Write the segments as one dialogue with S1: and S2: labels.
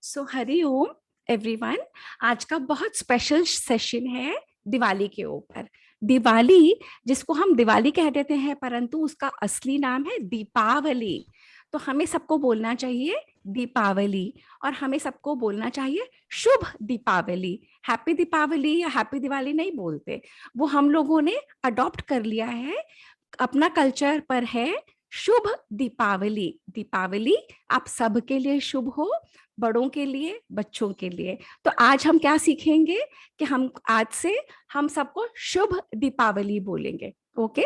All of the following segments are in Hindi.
S1: सो हरि ओम एवरीवन। आज का बहुत स्पेशल सेशन है दिवाली के ऊपर। दिवाली, जिसको हम दिवाली कह देते हैं, परंतु उसका असली नाम है दीपावली। तो हमें सबको बोलना चाहिए दीपावली, और हमें सबको बोलना चाहिए शुभ दीपावली। हैप्पी दीपावली या हैप्पी दिवाली नहीं बोलते, वो हम लोगों ने अडॉप्ट कर लिया है, अपना कल्चर पर है शुभ दीपावली। दीपावली आप सबके लिए शुभ हो, बड़ों के लिए, बच्चों के लिए। तो आज हम क्या सीखेंगे कि हम आज से हम सबको शुभ दीपावली बोलेंगे। ओके।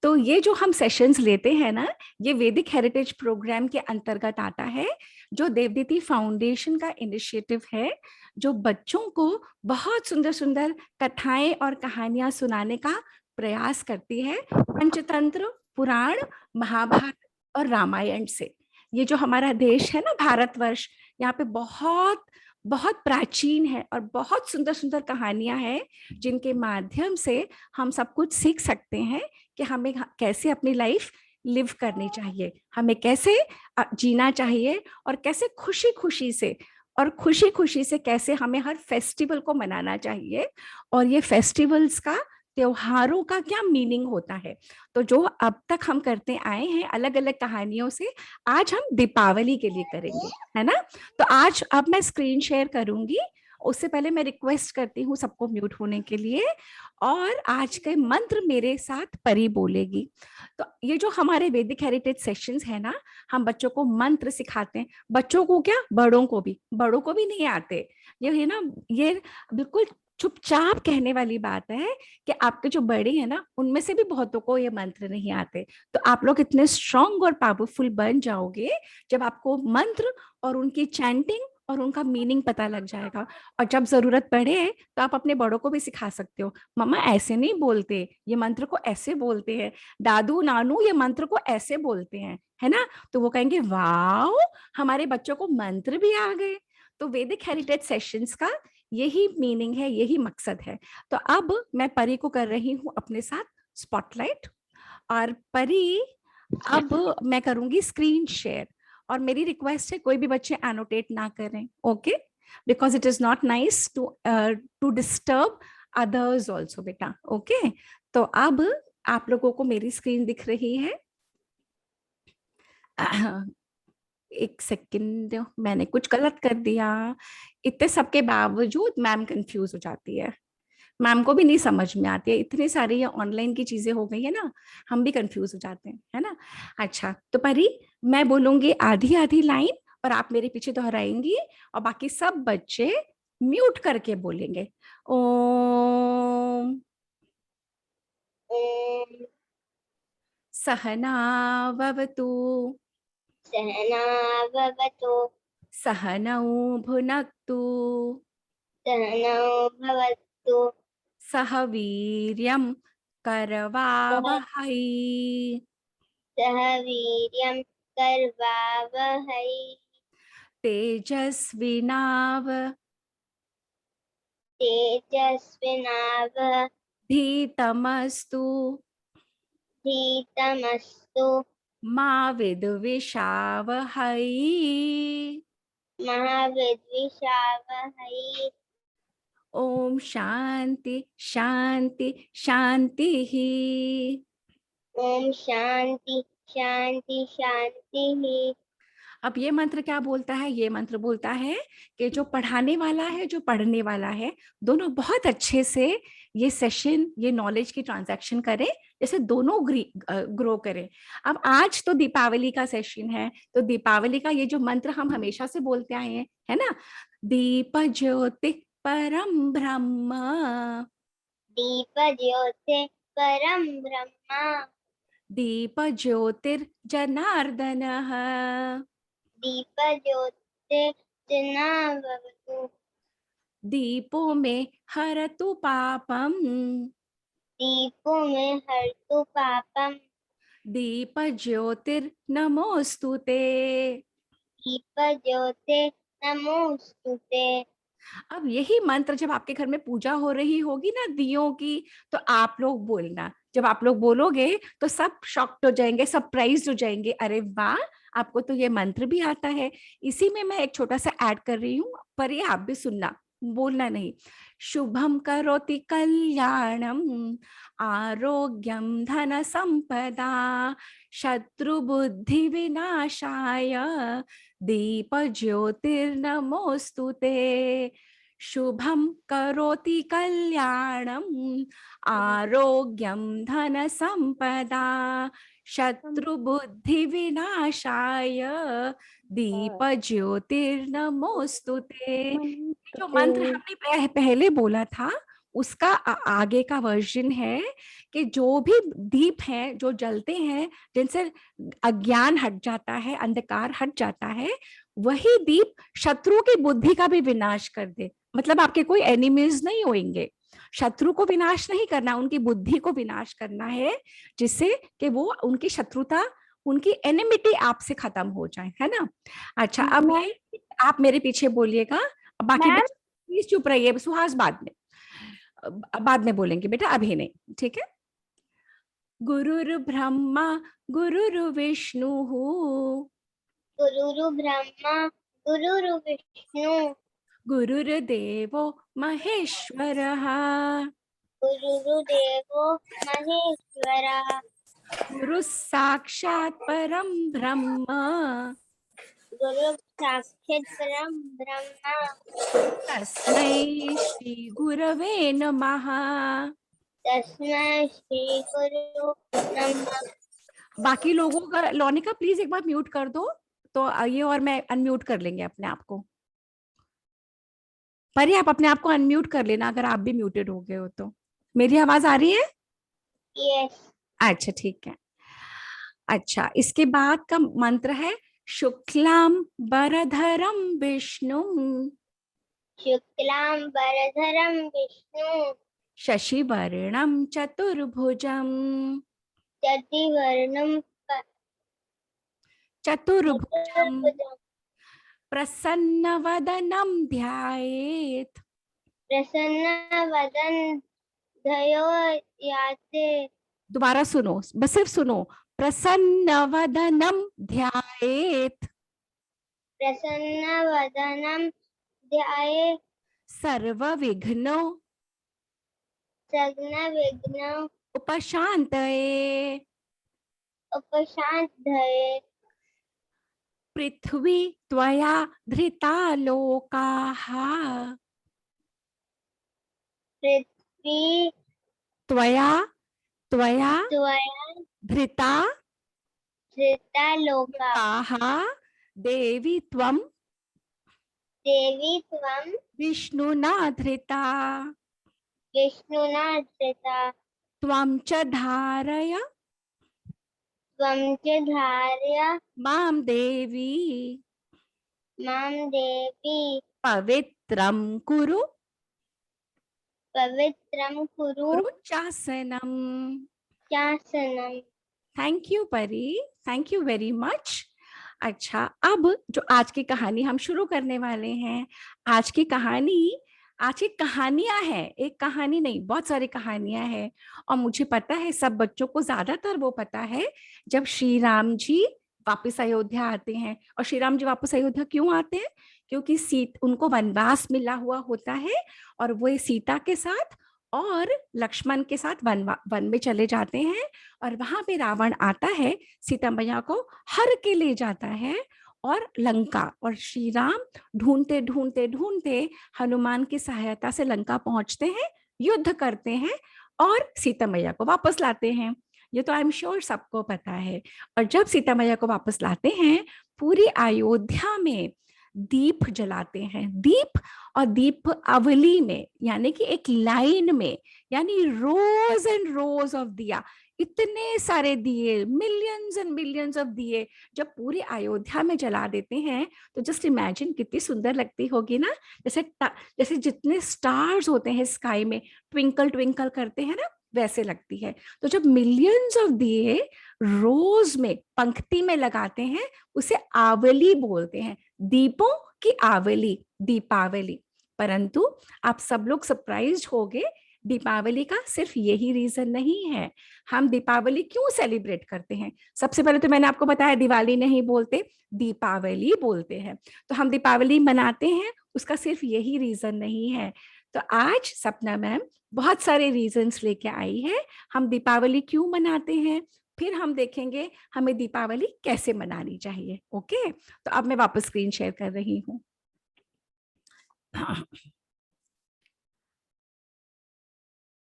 S1: तो ये जो हम सेशंस लेते हैं ना, ये वैदिक हेरिटेज प्रोग्राम के अंतर्गत आता है, जो देवदीति फाउंडेशन का इनिशिएटिव है, जो बच्चों को बहुत सुंदर सुंदर कथाएं और कहानियां सुनाने का प्रयास करती है पंचतंत्र, पुराण, महाभारत और रामायण से। ये जो हमारा देश है ना, भारतवर्ष, यहाँ पे बहुत बहुत प्राचीन है और बहुत सुंदर सुंदर कहानियां हैं, जिनके माध्यम से हम सब कुछ सीख सकते हैं कि हमें कैसे अपनी लाइफ लिव करनी चाहिए, हमें कैसे जीना चाहिए, और कैसे खुशी खुशी से और खुशी खुशी से कैसे हमें हर फेस्टिवल को मनाना चाहिए, और ये फेस्टिवल्स का, त्योहारों का क्या मीनिंग होता है। तो जो अब तक हम करते आए हैं अलग अलग कहानियों से, आज हम दीपावली के लिए करेंगे, है ना। तो आज अब मैं स्क्रीन शेयर करूंगी, उससे पहले मैं रिक्वेस्ट करती हूँ सबको म्यूट होने के लिए, और आज के मंत्र मेरे साथ परी बोलेगी। तो ये जो हमारे वैदिक हेरिटेज सेशंस है ना, हम बच्चों को मंत्र सिखाते हैं, बच्चों को क्या, बड़ों को भी नहीं आते। ये है ना, ये बिल्कुल चुपचाप कहने वाली बात है कि आपके जो बड़े हैं ना, उनमें से भी बहुतों को ये मंत्र नहीं आते। तो आप लोग इतने स्ट्रांग और पावरफुल बन जाओगे जब आपको मंत्र और उनकी चैंटिंग और उनका मीनिंग पता लग जाएगा। और जब जरूरत पड़े तो आप अपने बड़ों को भी सिखा सकते हो, मम्मा ऐसे नहीं बोलते, ये मंत्र को ऐसे बोलते हैं, दादू नानू ये मंत्र को ऐसे बोलते हैं, है ना। तो वो कहेंगे वाओ, हमारे बच्चों को मंत्र भी आ गए। तो वैदिक हेरिटेज सेशंस का यही मीनिंग है, यही मकसद है। तो अब मैं परी को कर रही हूँ अपने साथ स्पॉटलाइट, और परी अब मैं करूंगी स्क्रीन शेयर, और मेरी रिक्वेस्ट है कोई भी बच्चे एनोटेट ना करें, okay, because it is not nice to disturb others also बेटा, ओके। तो अब आप लोगों को मेरी स्क्रीन दिख रही है। एक सेकंड, मैंने कुछ गलत कर दिया। इतने सबके बावजूद मैम कंफ्यूज हो जाती है, मैम को भी नहीं समझ में आती है, इतनी सारी ये ऑनलाइन की चीजें हो गई है ना, हम भी कंफ्यूज हो जाते हैं, है ना। अच्छा, तो परी, मैं बोलूंगी आधी आधी लाइन और आप मेरे पीछे दोहराएंगी, और बाकी सब बच्चे म्यूट करके बोलेंगे। ओम
S2: ओम
S1: सहनावतु
S2: सहना भवतु
S1: सहनौ भुनक्तु
S2: सहनौ भवतु
S1: सह वीर्यं
S2: सह
S1: करवावहै
S2: सह वीर्यं करवावहै
S1: तेजस्विनाव धीतमस्तु
S2: तेजस्विनावधीतमस्तु
S1: मा विद्विषावहै।
S2: महाविद्विषावहै।
S1: ओम शांति शांति शांति ही।
S2: ओम शांति शांति शांति।
S1: अब ये मंत्र क्या बोलता है, ये मंत्र बोलता है कि जो पढ़ाने वाला है, जो पढ़ने वाला है, दोनों बहुत अच्छे से ये सेशन, ये नॉलेज की ट्रांजैक्शन करें, जैसे दोनों ग्रो करें। अब आज तो दीपावली का सेशन है, तो दीपावली का ये जो मंत्र हम हमेशा से बोलते आए हैं, है ना, दीप ज्योति परम ब्रह्म,
S2: दीप ज्योते परम ब्रह्म।
S1: दीप ज्योतिर्जनार्दन,
S2: दीप ज्योते जना भवतु।
S1: दीपो में हरतु पापम,
S2: दीपो में हरतु पापम।
S1: दीप ज्योतिर्नमोस्तुते।
S2: दीप ज्योते नमोस्तुते।
S1: अब यही मंत्र जब आपके घर में पूजा हो रही होगी ना दियों की, तो आप लोग बोलना, जब आप लोग बोलोगे तो सब शॉक्ड हो जाएंगे, सरप्राइज्ड हो जाएंगे, अरे वाह, आपको तो ये मंत्र भी आता है। इसी में मैं एक छोटा सा ऐड कर रही हूँ, पर ये आप भी सुनना, बोलना नहीं। शुभम करोति कल्याणम आरोग्यम धन संपदा शत्रु बुद्धि विनाशाय दीप ज्योतिर्नमोस्तुते। शुभम करोति कल्याणम आरोग्यम धन संपदा शत्रु बुद्धि विनाशाय दीप ज्योतिर्नमोस्तुते। जो मंत्र हमने पहले बोला था उसका आगे का वर्जन है कि जो भी दीप हैं जो जलते हैं, जिनसे अज्ञान हट जाता है, अंधकार हट जाता है, वही दीप शत्रु की बुद्धि का भी विनाश कर दे। मतलब आपके कोई एनिमीज नहीं होंगे, शत्रु को विनाश नहीं करना, उनकी बुद्धि को विनाश करना है, जिससे कि वो उनकी शत्रुता, उनकी एनिमिटी आपसे खत्म हो जाए, है ना। अच्छा, अब ये आप मेरे पीछे बोलिएगा, बाकी बच्चे प्लीज चुप रहिए, सुहास बाद में बोलेंगे बेटा, अभी नहीं, ठीक है। गुरुर् ब्रह्मा गुरुर्विष्णु
S2: गुरुरु ब्रह्मा गुरुरु विष्णु
S1: गुरुर्देवो महेश्वरः
S2: गुरुर्देवो महेश्वरः
S1: गुरुः साक्षात् परं ब्रह्म
S2: गुरु साक्षात् परं ब्रह्म
S1: तस्मै श्री गुरवे नमः।
S2: तस्मै श्री गुरु नमः।
S1: बाकी लोगों का, लोनिका प्लीज एक बार म्यूट कर दो, तो ये और मैं अनम्यूट कर लेंगे अपने आप को। पर आप अपने आप को अनम्यूट कर लेना अगर आप भी म्यूटेड हो गए हो तो। मेरी आवाज आ रही है?
S2: यस।
S1: अच्छा ठीक है। अच्छा, इसके बाद का मंत्र है शुक्लाम वरधरम विष्णु
S2: शुक्लां वरधरं विष्णु
S1: शशिवर्णम चतुर्भुजम
S2: चतुर्वर्णं
S1: चतुर्भुजम
S2: चतुर्भुजं
S1: प्रसन्नवदनम ध्यायेत्।
S2: प्रसन्नवदनं ध्यायो याते।
S1: दोबारा सुनो, बस सिर्फ सुनो, प्रसन्नवदनम ध्यायेत्
S2: प्रसन्नवदनं ध्याये
S1: सर्वविघ्नो
S2: सघ्नविघ्नं
S1: उपशान्तये।
S2: उपशान्तये।
S1: पृथ्वी त्वया धृता लोकाः
S2: पृथ्वी
S1: त्वया त्वया
S2: त्वया
S1: धृता
S2: धृता लोका
S1: लोकाः देवी त्वं
S2: देवी त्वं
S1: विष्णुना धृता
S2: विष्णुना धृता
S1: त्वं च धारय
S2: त्वं च धारय
S1: मां देवी
S2: मां देवी
S1: पवित्रं कुरु
S2: पवित्रं कुरु
S1: चासनम।
S2: शासनम्।
S1: थैंक यू परी, थैंक यू वेरी मच। अच्छा, अब जो आज की कहानी हम शुरू करने वाले हैं, आज की कहानियां हैं, एक कहानी नहीं, बहुत सारी कहानियां हैं। और मुझे पता है सब बच्चों को ज्यादातर वो पता है जब श्री राम जी वापस अयोध्या आते हैं। और श्री राम जी वापस अयोध्या क्यों आते हैं? क्योंकि उनको वनवास मिला हुआ होता है और वो सीता के साथ और लक्ष्मण के साथ वन में चले जाते हैं। और वहां पे रावण आता है, सीता मैया को हर के ले जाता है और लंका, और श्री राम ढूंढते ढूंढते ढूंढते हनुमान की सहायता से लंका पहुंचते हैं, युद्ध करते हैं और सीता मैया को वापस लाते हैं। ये तो आई एम श्योर सबको पता है। और जब सीता मैया को वापस लाते हैं, पूरी अयोध्या में दीप जलाते हैं, दीप और दीप अवली में, यानी कि एक लाइन में, यानी रोज एंड रोज ऑफ दिया, इतने सारे दिए, मिलियंस एंड मिलियंस ऑफ दिए जब पूरी अयोध्या में जला देते हैं, तो जस्ट इमेजिन कितनी सुंदर लगती होगी ना। जैसे जैसे जितने स्टार्स होते हैं स्काई में ट्विंकल ट्विंकल करते हैं ना, वैसे लगती है। तो जब मिलियंस ऑफ दिए रोज में पंक्ति में लगाते हैं, उसे आवली बोलते हैं, दीपों की आवली, दीपावली। परंतु आप सब लोग सरप्राइज्ड होंगे, दीपावली का सिर्फ यही रीजन नहीं है। हम दीपावली क्यों सेलिब्रेट करते हैं? सबसे पहले तो मैंने आपको बताया दिवाली नहीं बोलते, दीपावली बोलते हैं। तो हम दीपावली मनाते हैं, उसका सिर्फ यही रीजन नहीं है। तो आज सपना मैम बहुत सारे रीजंस लेके आई है, हम दीपावली क्यों मनाते हैं, फिर हम देखेंगे हमें दीपावली कैसे मनानी चाहिए। ओके, तो अब मैं वापस स्क्रीन शेयर कर रही हूँ।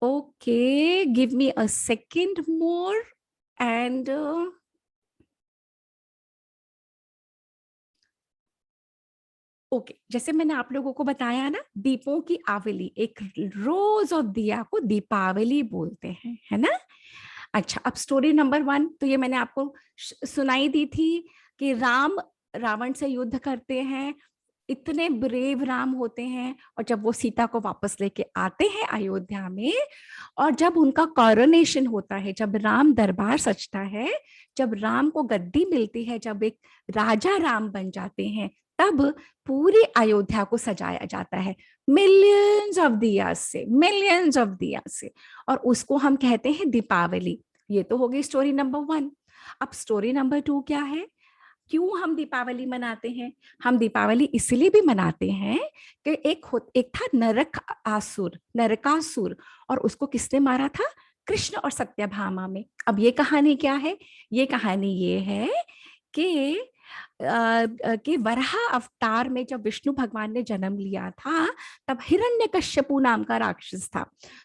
S1: Okay, give me a second more and okay जैसे मैंने आप लोगों को बताया ना, दीपों की आवली, एक रोज ऑफ दिया को दीपावली बोलते हैं, है ना। अच्छा, अब स्टोरी नंबर 1 तो ये मैंने आपको सुनाई दी थी कि राम रावण से युद्ध करते हैं, इतने ब्रेव राम होते हैं, और जब वो सीता को वापस लेके आते हैं अयोध्या में, और जब उनका कॉरोनेशन होता है, जब राम दरबार सजता है, जब राम को गद्दी मिलती है, जब एक राजा राम बन जाते हैं, तब पूरी अयोध्या को सजाया जाता है मिलियंस ऑफ दिया से, मिलियंस ऑफ दिया से, और उसको हम कहते हैं दीपावली। ये तो हो गई स्टोरी नंबर 1। अब स्टोरी नंबर 2 क्या है? क्यों हम दीपावली मनाते हैं? हम दीपावली इसलिए भी मनाते हैं कि एक था नरकासुर, और उसको किसने मारा था? कृष्ण और सत्यभामा में। अब ये कहानी क्या है? ये कहानी ये है कि वराह अवतार में जब विष्णु भगवान ने जन्म लिया था, तब हिरण्यकश्यपु नाम का राक्षस था।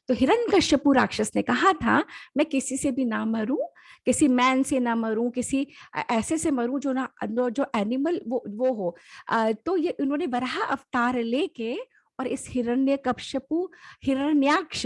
S1: तो हिरण्यकश्यपु राक्षस ने कहा था, मैं किसी से भी ना मरूं, किसी मैन से ना मरूं, किसी ऐसे से मरूं जो ना जो एनिमल वो हो। तो ये उन्होंने वराह अवतार लेके, और इस हिरण्याक्ष,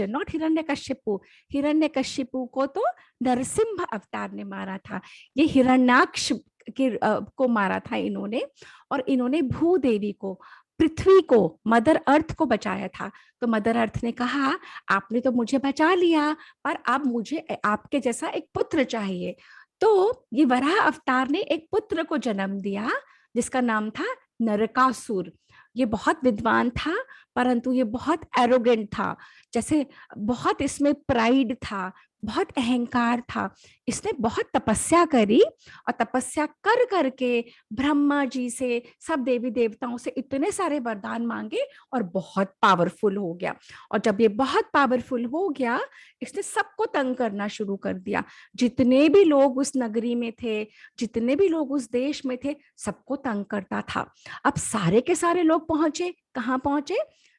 S1: नॉट हिरण्यकश्यपु, हिरण्यकश्यपु को तो नरसिंह अवतार ने मारा था। ये हिरण्याक्ष को मारा था इन्होंने, और इन्होंने भूदेवी को, पृथ्वी को, मदर अर्थ को बचाया था। तो मदर अर्थ ने कहा, आपने तो मुझे बचा लिया, पर अब मुझे आपके जैसा एक पुत्र चाहिए। तो ये वराह अवतार ने एक पुत्र को जन्म दिया, जिसका नाम था नरकासुर। ये बहुत विद्वान था, परंतु ये बहुत एरोगेंट था, जैसे बहुत इसमें प्राइड था, बहुत अहंकार था। इसने बहुत तपस्या करी, और तपस्या कर करके ब्रह्मा जी से, सब देवी देवताओं से इतने सारे वरदान मांगे, और बहुत पावरफुल हो गया। और जब ये बहुत पावरफुल हो गया, इसने सबको तंग करना शुरू कर दिया। जितने भी लोग उस नगरी में थे, जितने भी लोग उस देश में थे, सबको तंग करता था। अब सारे के सारे लोग पहुंचे, कहाँ पहुंचे?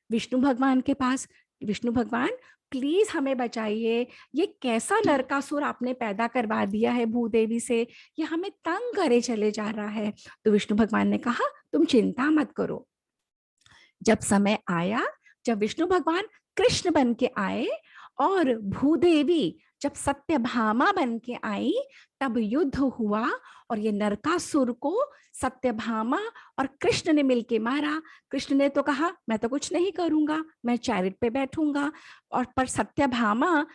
S1: विष्णु भगवान के पास। विष्णु भगवान, प्लीज हमें बचाइए, ये कैसा नरकासुर आपने पैदा करवा दिया है भूदेवी से, ये हमें तंग करे चले जा रहा है। तो विष्णु भगवान ने कहा, तुम चिंता मत करो। जब समय आया, जब विष्णु भगवान कृष्ण बन के आए, और भूदेवी जब सत्यभामा बन के आई, तब युद्ध हुआ, और ये नरकासुर को सत्यभामा और कृष्ण ने मिलके मारा। कृष्ण ने तो कहा, मैं तो कुछ नहीं करूंगा, मैं चैरिट पे बैठूंगा। और पर सत्यभामा,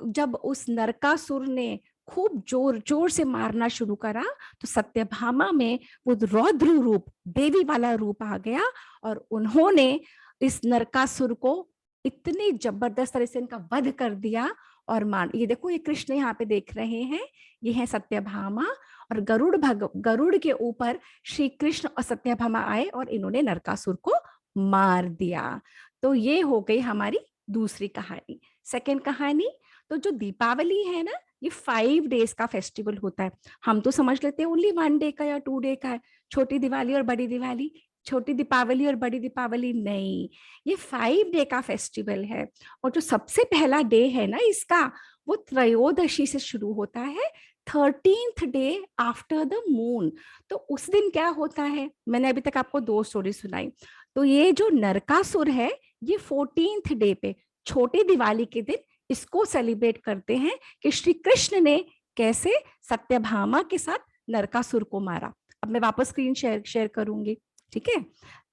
S1: जब उस नरकासुर ने खूब जोर जोर से मारना शुरू करा, तो सत्यभामा में वो रौद्र रूप, देवी वाला रूप आ गया, और उन्होंने इस नरकासुर को इतनी जबरदस्त तरह से इनका वध कर दिया और मार। ये देखो, ये कृष्ण यहाँ पे देख रहे हैं, ये है सत्यभामा, और गरुड़ के ऊपर श्री कृष्ण और सत्यभामा आए, और इन्होंने नरकासुर को मार दिया। तो ये हो गई हमारी दूसरी कहानी। सेकेंड कहानी, तो जो दीपावली है ना, ये 5 डेज का फेस्टिवल होता है। हम तो समझ लेते हैं ओनली 1 डे का या 2 डे का है, छोटी दिवाली और बड़ी दिवाली, छोटी दीपावली और बड़ी दीपावली नहीं, ये 5 डे का फेस्टिवल है। और जो सबसे पहला डे है ना इसका, वो त्रयोदशी से शुरू होता है, 13th day after the moon. तो उस दिन क्या होता है, मैंने अभी तक आपको 2 स्टोरी सुनाई। तो ये जो नरकासुर है, ये 14th डे पे, छोटी दिवाली के दिन इसको सेलिब्रेट करते हैं कि श्री कृष्ण ने कैसे सत्यभामा के साथ नरकासुर को मारा। अब मैं वापस स्क्रीन शेयर करूंगी, ठीक है।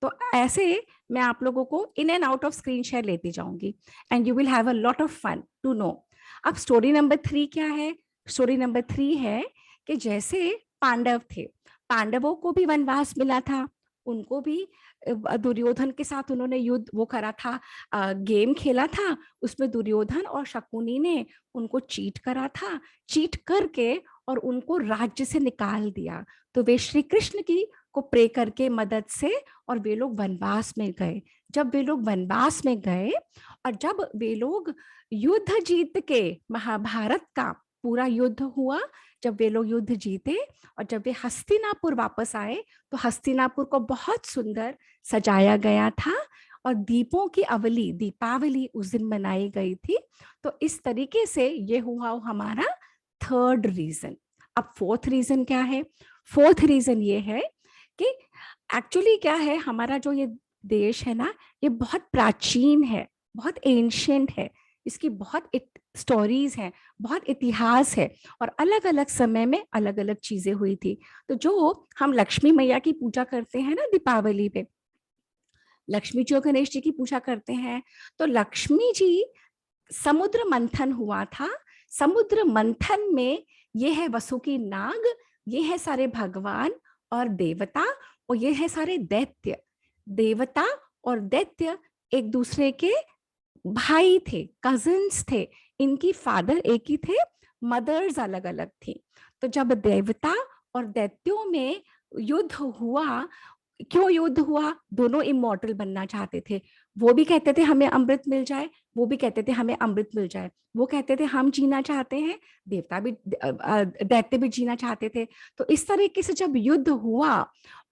S1: तो ऐसे मैं आप लोगों को in and out of screen share लेती जाऊंगी, and you will have a lot of fun to know. अब स्टोरी नंबर 3 क्या है? स्टोरी नंबर 3 है कि जैसे पांडव थे, पांडवों को भी वनवास मिला था, उनको भी दुर्योधन के साथ उन्होंने युद्ध वो करा था, गेम खेला था, उसमें दुर्योधन और शकुनी ने उनको चीट करा था, चीट करके और उनको राज्य से निकाल दिया। तो वे श्री कृष्ण की को प्रे करके मदद से और वे लोग वनवास में गए। जब वे लोग वनवास में गए और जब वे लोग युद्ध जीत के, महाभारत का पूरा युद्ध हुआ, जब वे लोग युद्ध जीते और जब वे हस्तिनापुर वापस आए तो हस्तिनापुर को बहुत सुंदर सजाया गया था और दीपों की अवली, दीपावली उस दिन मनाई गई थी। तो इस तरीके से ये हुआ हमारा थर्ड रीजन। अब फोर्थ रीजन क्या है? फोर्थ रीजन ये है कि एक्चुअली क्या है, हमारा जो ये देश है ना, ये बहुत प्राचीन है, बहुत एंशिएंट है, इसकी बहुत स्टोरीज हैं, बहुत इतिहास है और अलग अलग समय में अलग अलग चीजें हुई थी। तो जो हम लक्ष्मी मैया की पूजा करते हैं ना दीपावली पे, लक्ष्मी जी और गणेश जी की पूजा करते हैं, तो लक्ष्मी जी, समुद्र मंथन हुआ था, समुद्र मंथन में ये है वसुकी नाग, ये है सारे भगवान और देवता और ये है सारे दैत्य। देवता और दैत्य एक दूसरे के भाई थे, कजिन्स थे, इनकी फादर एक ही थे, मदर्स अलग अलग थी। तो जब देवता और दैत्यों में युद्ध हुआ, क्यों युद्ध हुआ? दोनों इमॉर्टल बनना चाहते थे। वो भी कहते थे हमें अमृत मिल जाए, वो भी कहते थे हमें अमृत मिल जाए। वो कहते थे हम जीना चाहते हैं, देवता भी, दैत्य भी जीना चाहते थे। तो इस तरीके से जब युद्ध हुआ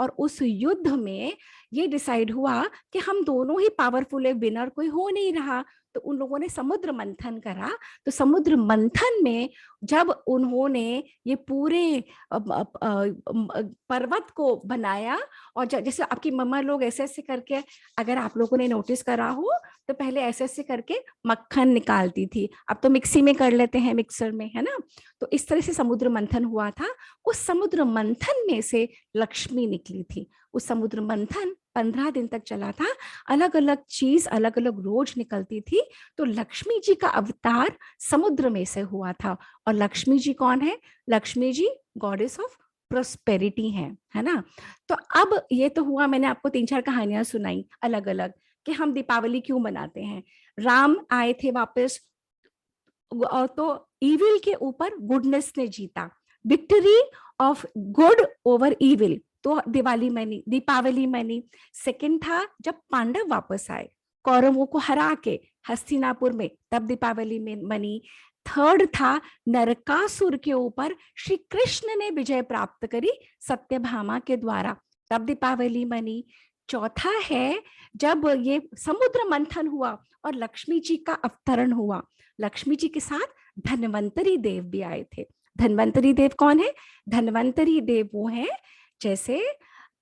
S1: और उस युद्ध में ये डिसाइड हुआ कि हम दोनों ही पावरफुल है, विनर कोई हो नहीं रहा, तो उन लोगों ने समुद्र मंथन करा। तो समुद्र मंथन में जब उन्होंने ये पूरे पर्वत को बनाया और जैसे आपकी मम्मा लोग ऐसे ऐसे करके, अगर आप लोगों ने नोटिस करा हो तो पहले ऐसे ऐसे करके मक्खन निकालती थी, अब तो मिक्सी में कर लेते हैं, मिक्सर में, है ना। तो इस तरह से समुद्र मंथन हुआ था। उस समुद्र मंथन में से लक्ष्मी निकली थी। उस समुद्र मंथन 15 दिन तक चला था, अलग अलग चीज अलग अलग रोज निकलती थी। तो लक्ष्मी जी का अवतार समुद्र में से हुआ था। और लक्ष्मी जी कौन है? Lakshmi ji goddess of prosperity है ना। तो अब ये तो हुआ, मैंने आपको 3-4 कहानियां सुनाई अलग अलग कि हम दीपावली क्यों मनाते हैं। राम आए थे वापस और तो इविल के ऊपर गुडनेस ने जीता, victory of good over evil, तो दिवाली मनी, दीपावली मनी। सेकंड था जब पांडव वापस आए कौरवों को हरा के हस्तिनापुर में, तब दीपावली में मनी। थर्ड था नरकासुर के ऊपर श्री कृष्ण ने विजय प्राप्त करी सत्यभामा के द्वारा, तब दीपावली मनी। चौथा है जब ये समुद्र मंथन हुआ और लक्ष्मी जी का अवतरण हुआ। लक्ष्मी जी के साथ धन्वंतरी देव भी आए थे। धन्वंतरी देव कौन है? धन्वंतरी देव वो है जैसे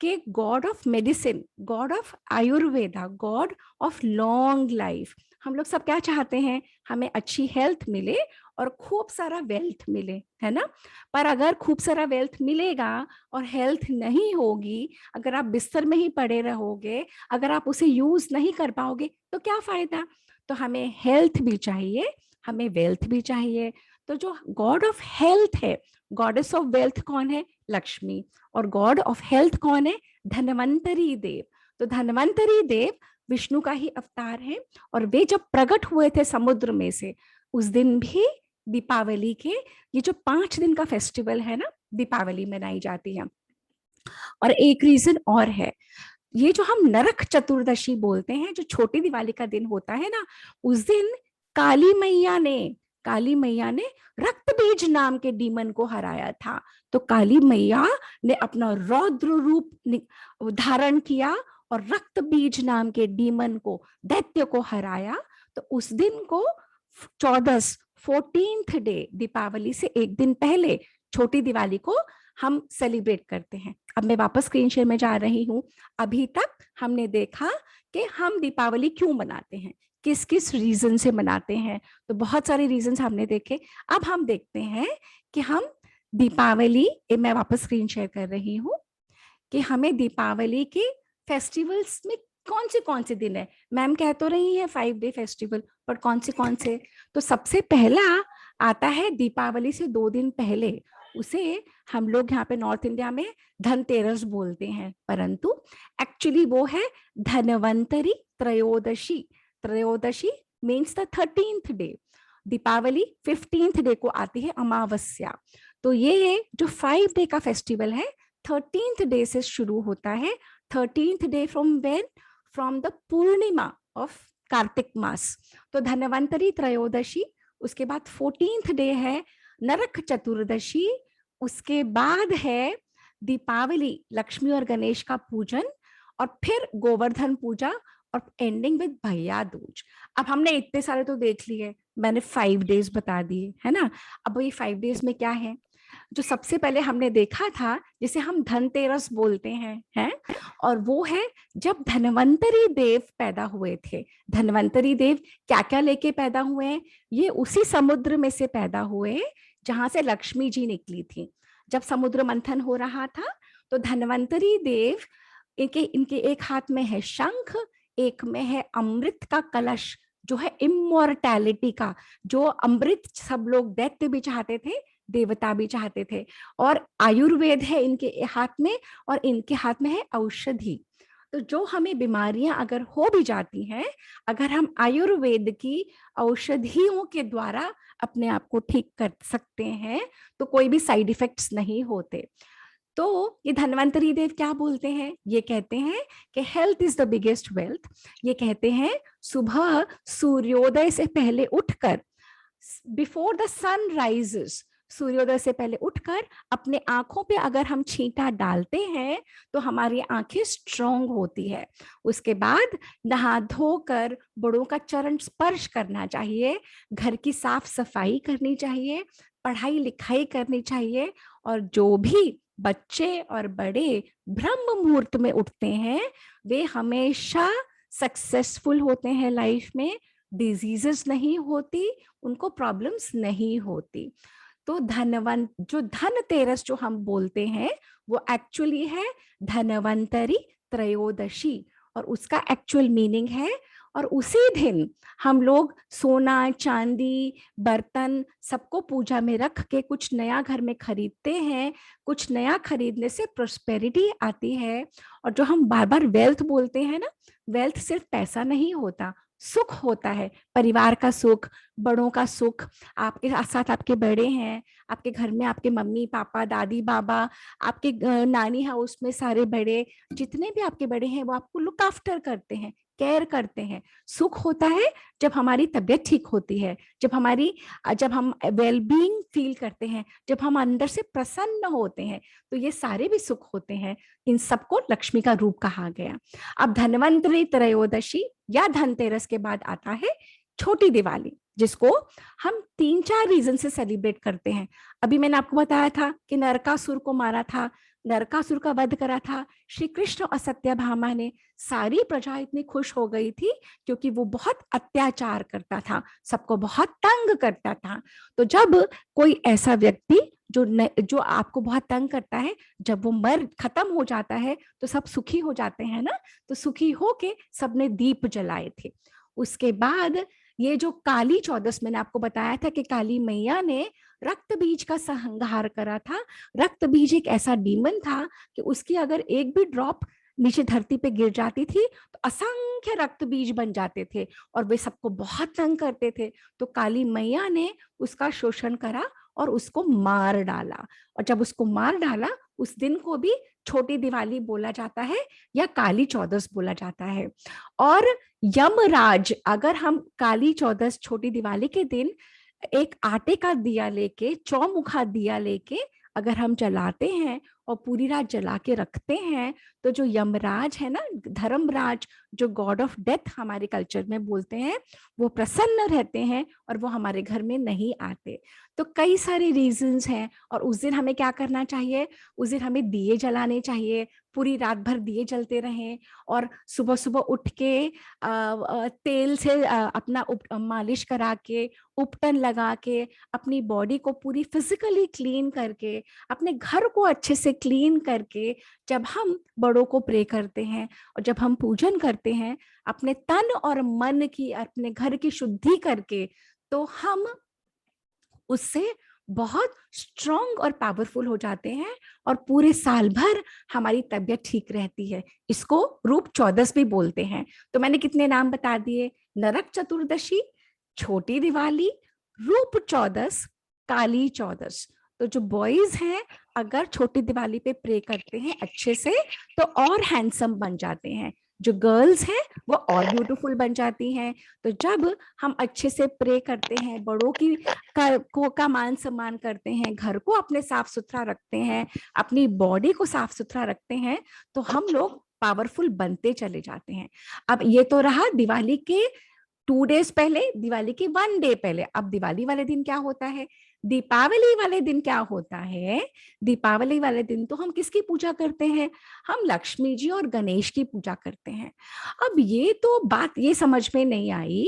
S1: कि God of medicine, God of Ayurveda, God of long life. हम लोग सब क्या चाहते हैं? हमें अच्छी हेल्थ मिले और खूब सारा वेल्थ मिले, है ना। पर अगर खूब सारा वेल्थ मिलेगा और हेल्थ नहीं होगी, अगर आप बिस्तर में ही पड़े रहोगे, अगर आप उसे यूज नहीं कर पाओगे तो क्या फायदा। तो हमें हेल्थ भी चाहिए, हमें वेल्थ भी चाहिए। तो जो गॉड ऑफ हेल्थ है, गॉडेस ऑफ वेल्थ कौन है? लक्ष्मी। और गॉड ऑफ हेल्थ कौन है? धन्वंतरी देव। तो धन्वंतरी देव विष्णु का ही अवतार है और वे जब प्रकट हुए थे समुद्र में से, उस दिन भी दीपावली के ये जो 5 दिन का फेस्टिवल है ना, दीपावली मनाई जाती है। और एक रीजन और है, ये जो हम नरक चतुर्दशी बोलते हैं, जो छोटी दिवाली का दिन होता है ना, उस दिन काली मैया ने रक्त बीज नाम के डीमन को हराया था। तो काली मैया ने अपना रौद्र रूप धारण किया और रक्त बीज नाम के डीमन को, दैत्य को हराया। तो उस दिन को 14th डे, दीपावली से एक दिन पहले, छोटी दिवाली को हम सेलिब्रेट करते हैं। अब मैं वापस स्क्रीन शेयर में जा रही हूँ। अभी तक हमने देखा कि हम दीपावली क्यों मनाते हैं, किस किस रीजन से मनाते हैं। तो बहुत सारे रीजन हमने देखे। अब हम देखते हैं कि हम दीपावली, मैं वापस स्क्रीन शेयर कर रही हूँ, कि हमें दीपावली के फेस्टिवल्स में कौन से दिन है। मैम कह तो रही है 5 डे फेस्टिवल, पर कौन से? तो सबसे पहला आता है दीपावली से 2 दिन पहले, उसे हम लोग यहाँ पे नॉर्थ इंडिया में धनतेरस बोलते हैं, परंतु एक्चुअली वो है Dhanvantari Trayodashi. Trayodashi means the 13th day. Deepavali 15th day को आती है, अमावस्या। तो ये जो 5 डे का फेस्टिवल है 13th डे से शुरू होता है। 13th day from when? From the Purnima of Kartik maas. तो धनवंतरी त्रयोदशी, उसके बाद 14th डे है नरक चतुर्दशी, उसके बाद है दीपावली, लक्ष्मी और गणेश का पूजन, और फिर गोवर्धन पूजा, और एंडिंग विद भैया दूज। अब हमने इतने सारे तो देख लिए, मैंने 5 डेज बता दिए है ना। अब ये 5 डेज में क्या है? जो सबसे पहले हमने देखा था जिसे हम धनतेरस बोलते हैं, और वो है जब धन्वंतरी देव पैदा हुए थे। धन्वंतरी देव क्या क्या लेके पैदा हुए हैं? ये उसी समुद्र में से पैदा हुए जहां से लक्ष्मी जी निकली थी। जब समुद्र मंथन हो रहा था तो धन्वंतरी देव, इनके इनके एक हाथ में है शंख, एक में है अमृत का कलश, जो है इमोर्टैलिटी का, जो अमृत सब लोग दैत्य भी चाहते थे, देवता भी चाहते थे। और आयुर्वेद है इनके हाथ में, और इनके हाथ में है औषधि। तो जो हमें बीमारियां अगर हो भी जाती हैं, अगर हम आयुर्वेद की औषधियों के द्वारा अपने आप को ठीक कर सकते हैं तो कोई भी साइड इफेक्ट्स नहीं होते। तो ये धन्वंतरी देव क्या बोलते हैं? ये कहते हैं कि health is the biggest wealth. ये कहते हैं सुबह सूर्योदय से पहले उठकर, बिफोर द सन राइजेस, सूर्योदय से पहले उठकर अपने आंखों पे अगर हम छींटा डालते हैं तो हमारी आंखें स्ट्रांग होती है। उसके बाद नहा धोकर बड़ों का चरण स्पर्श करना चाहिए, घर की साफ सफाई करनी चाहिए, पढ़ाई लिखाई करनी चाहिए। और जो भी बच्चे और बड़े ब्रह्म मुहूर्त में उठते हैं वे हमेशा सक्सेसफुल होते हैं लाइफ में, डिजीजेस नहीं होती, उनको प्रॉब्लम्स नहीं होती। तो जो धनतेरस जो हम बोलते हैं वो एक्चुअली है धनवंतरी त्रयोदशी, और उसका एक्चुअल मीनिंग है। और उसी दिन हम लोग सोना चांदी बर्तन सबको पूजा में रख के कुछ नया घर में खरीदते हैं। कुछ नया खरीदने से प्रोस्पेरिटी आती है। और जो हम बार बार वेल्थ बोलते हैं ना, वेल्थ सिर्फ पैसा नहीं होता, सुख होता है, परिवार का सुख, बड़ों का सुख। आपके साथ आपके बड़े हैं, आपके घर में आपके मम्मी पापा दादी बाबा, आपके नानी हाउस में सारे बड़े, जितने भी आपके बड़े हैं वो आपको लुक आफ्टर करते हैं, केयर करते हैं। सुख होता है जब हमारी तबीयत ठीक होती है, जब हम वेल बीइंग फील करते हैं, जब हम अंदर से प्रसन्न होते हैं, तो ये सारे भी सुख होते हैं। इन सबको लक्ष्मी का रूप कहा गया। अब धन्वंतरी त्रयोदशी या धनतेरस के बाद आता है छोटी दिवाली, जिसको हम 3-4 रीजन से सेलिब्रेट करते हैं। अभी मैंने आपको बताया था कि नरकासुर को मारा था, नरकासुर का वध करा था श्री कृष्ण और सत्यभामा ने। सारी प्रजा इतनी खुश हो गई थी क्योंकि वो बहुत अत्याचार करता था, सबको बहुत तंग करता था। तो जब कोई ऐसा व्यक्ति जो आपको बहुत तंग करता है, जब वो मर खत्म हो जाता है तो सब सुखी हो जाते हैं ना। तो सुखी होके सबने दीप जलाए थे। उसके बाद ये जो काली चौदस, मैंने आपको बताया था कि काली मैया ने रक्त बीज का संहार करा था। रक्त बीज एक ऐसा डीमन था कि उसकी अगर एक भी ड्रॉप नीचे धरती पे गिर जाती थी तो असंख्य रक्त बीज बन जाते थे और वे सबको बहुत तंग करते थे। तो काली मैया ने उसका शोषण करा और उसको मार डाला। और जब उसको मार डाला उस दिन को भी छोटी दिवाली बोला जाता है या काली चौदस बोला जाता है। और यमराज, अगर हम काली चौदस छोटी दिवाली के दिन एक आटे का दिया लेके, चौमुखा दिया लेके अगर हम जलाते हैं और पूरी रात जला के रखते हैं तो जो यमराज है ना, धर्मराज, जो गॉड ऑफ डेथ हमारे कल्चर में बोलते हैं, वो प्रसन्न रहते हैं और वो हमारे घर में नहीं आते। तो कई सारे रीजंस हैं। और उस दिन हमें क्या करना चाहिए? उस दिन हमें दिए जलाने चाहिए, पूरी रात भर दिए जलते रहें। और सुबह सुबह उठ के तेल से अपना मालिश करा के, उपटन लगा के, अपनी बॉडी को पूरी फिजिकली क्लीन करके, अपने घर को अच्छे से क्लीन करके, जब हम बड़ों को प्रे करते हैं और जब हम पूजन करते हैं अपने तन और मन की, अपने घर की शुद्धि करके, तो हम उससे बहुत स्ट्रॉन्ग और पावरफुल हो जाते हैं और पूरे साल भर हमारी तबीयत ठीक रहती है। इसको रूप चौदस भी बोलते हैं। तो मैंने कितने नाम बता दिए? नरक चतुर्दशी, छोटी दिवाली, रूप चौदस, काली चौदस। तो जो बॉयज हैं अगर छोटी दिवाली पे प्रे करते हैं अच्छे से तो और हैंडसम बन जाते हैं, जो गर्ल्स हैं वो और ब्यूटीफुल बन जाती हैं। तो जब हम अच्छे से प्रे करते हैं, बड़ों की का मान सम्मान करते हैं, घर को अपने साफ सुथरा रखते हैं, अपनी बॉडी को साफ सुथरा रखते हैं, तो हम लोग पावरफुल बनते चले जाते हैं। अब ये तो रहा दिवाली के 2 डेज पहले, दिवाली के 1 डे पहले। अब दिवाली वाले दिन क्या होता है? दीपावली वाले दिन क्या होता है? दीपावली वाले दिन तो हम किसकी पूजा करते हैं? हम लक्ष्मी जी और गणेश की पूजा करते हैं। अब ये तो बात ये समझ में नहीं आई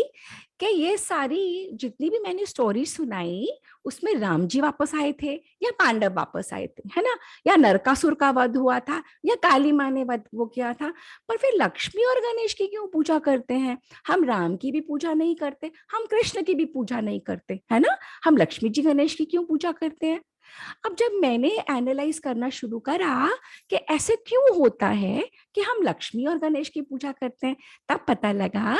S1: कि ये सारी जितनी भी मैंने स्टोरी सुनाई उसमें राम जी वापस आए थे या पांडव वापस आए थे, है ना? या नरकासुर का वध हुआ था या काली माँ ने वध वो किया था। पर फिर लक्ष्मी और गणेश की क्यों पूजा करते हैं? हम राम की भी पूजा नहीं करते, हम कृष्ण की भी पूजा नहीं करते, है ना? हम लक्ष्मी जी गणेश की क्यों पूजा करते हैं? अब जब मैंने एनालाइज करना शुरू करा कि ऐसे क्यों होता है कि हम लक्ष्मी और गणेश की पूजा करते हैं, तब पता लगा।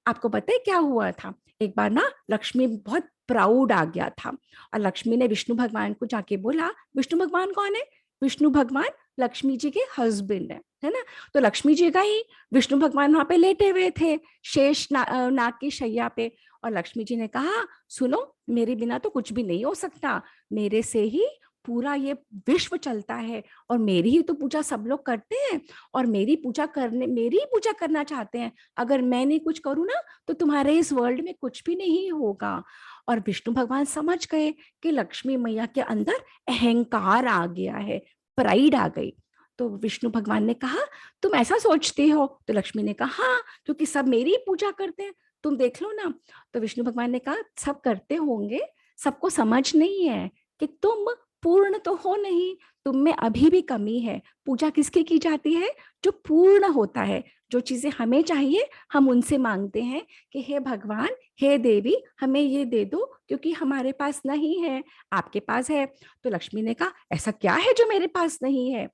S1: आपको पता है क्या हुआ था? एक बार ना लक्ष्मी बहुत प्राउड आ गया था और लक्ष्मी ने विष्णु भगवान को जाके बोला। विष्णु भगवान कौन है? विष्णु भगवान लक्ष्मी जी के हस्बैंड है ना? तो लक्ष्मी जी गई, विष्णु भगवान वहां पे लेटे हुए थे शेष नाग की शैया पे। और लक्ष्मी जी ने कहा, सुनो, मेरे बिना तो कुछ भी नहीं हो सकता, मेरे से ही पूरा ये विश्व चलता है और मेरी ही तो पूजा सब लोग करते हैं और मेरी ही पूजा करना चाहते हैं। अगर मैं नहीं कुछ करूँ ना तो तुम्हारे इस वर्ल्ड में कुछ भी नहीं होगा। और विष्णु भगवान समझ गए कि लक्ष्मी मैया के अंदर अहंकार आ गया है, प्राइड आ गई। तो विष्णु भगवान ने कहा, तुम ऐसा सोचती हो? तो लक्ष्मी ने कहा, हाँ, क्योंकि सब मेरी ही पूजा करते हैं, तुम देख लो ना। तो विष्णु भगवान ने कहा, सब करते होंगे, सबको समझ नहीं है कि तुम पूर्ण तो हो नहीं, तुम में अभी भी कमी है। पूजा किसकी की जाती है? जो पूर्ण होता है। जो चीजें हमें चाहिए हम उनसे मांगते हैं कि हे भगवान, हे देवी, हमें ये दे दो क्योंकि हमारे पास नहीं है, आपके पास है। तो लक्ष्मी ने कहा, ऐसा क्या है जो मेरे पास नहीं है?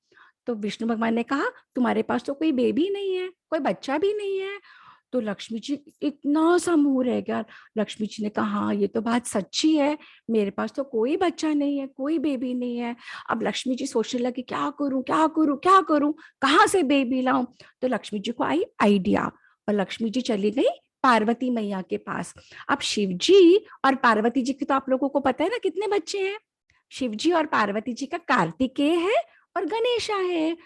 S1: तो विष्णु भगवान ने कहा, तुम्हारे पास तो कोई बेबी नहीं है, कोई बच्चा भी नहीं है। तो लक्ष्मी जी इतना सा मुंह रह गया। लक्ष्मी जी ने कहा, हाँ, ये तो बात सच्ची है, मेरे पास तो कोई बच्चा नहीं है, कोई बेबी नहीं है। अब लक्ष्मी जी सोचने लगी, क्या करूं क्या करूं क्या करूं, कहाँ से बेबी लाऊं? तो लक्ष्मी जी को आई आइडिया और लक्ष्मी जी चली गई पार्वती मैया के पास। अब शिव जी और पार्वती जी के तो आप लोगों को पता है ना कितने बच्चे हैं। शिव जी और पार्वती जी का कार्तिकेय है और गणेशा है।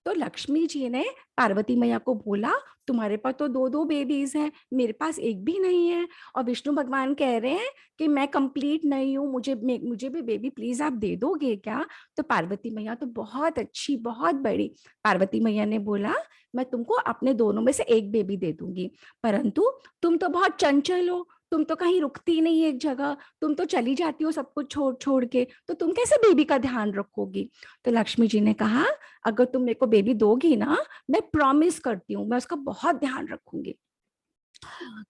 S1: तो लक्ष्मी जी ने पार्वती मैया को बोला, तुम्हारे पास तो 2-2 बेबीज हैं, मेरे पास एक भी नहीं है। और विष्णु भगवान कह रहे हैं कि मैं कंप्लीट नहीं हूँ, मुझे भी बेबी प्लीज आप दे दोगे क्या? तो पार्वती मैया तो बहुत अच्छी, बहुत बड़ी। पार्वती मैया ने बोला, मैं तुमको अपने दोनों में से एक बेबी दे दूंगी, परंतु तुम तो बहुत चंचल हो, तुम तो कहीं रुकती नहीं एक जगह, तुम तो चली जाती हो सब कुछ छोड़ छोड़ के, तो तुम कैसे बेबी का ध्यान रखोगी? तो लक्ष्मी जी ने कहा, अगर तुम मेरे को बेबी दोगी ना, मैं प्रॉमिस करती हूँ मैं उसका बहुत ध्यान रखूंगी।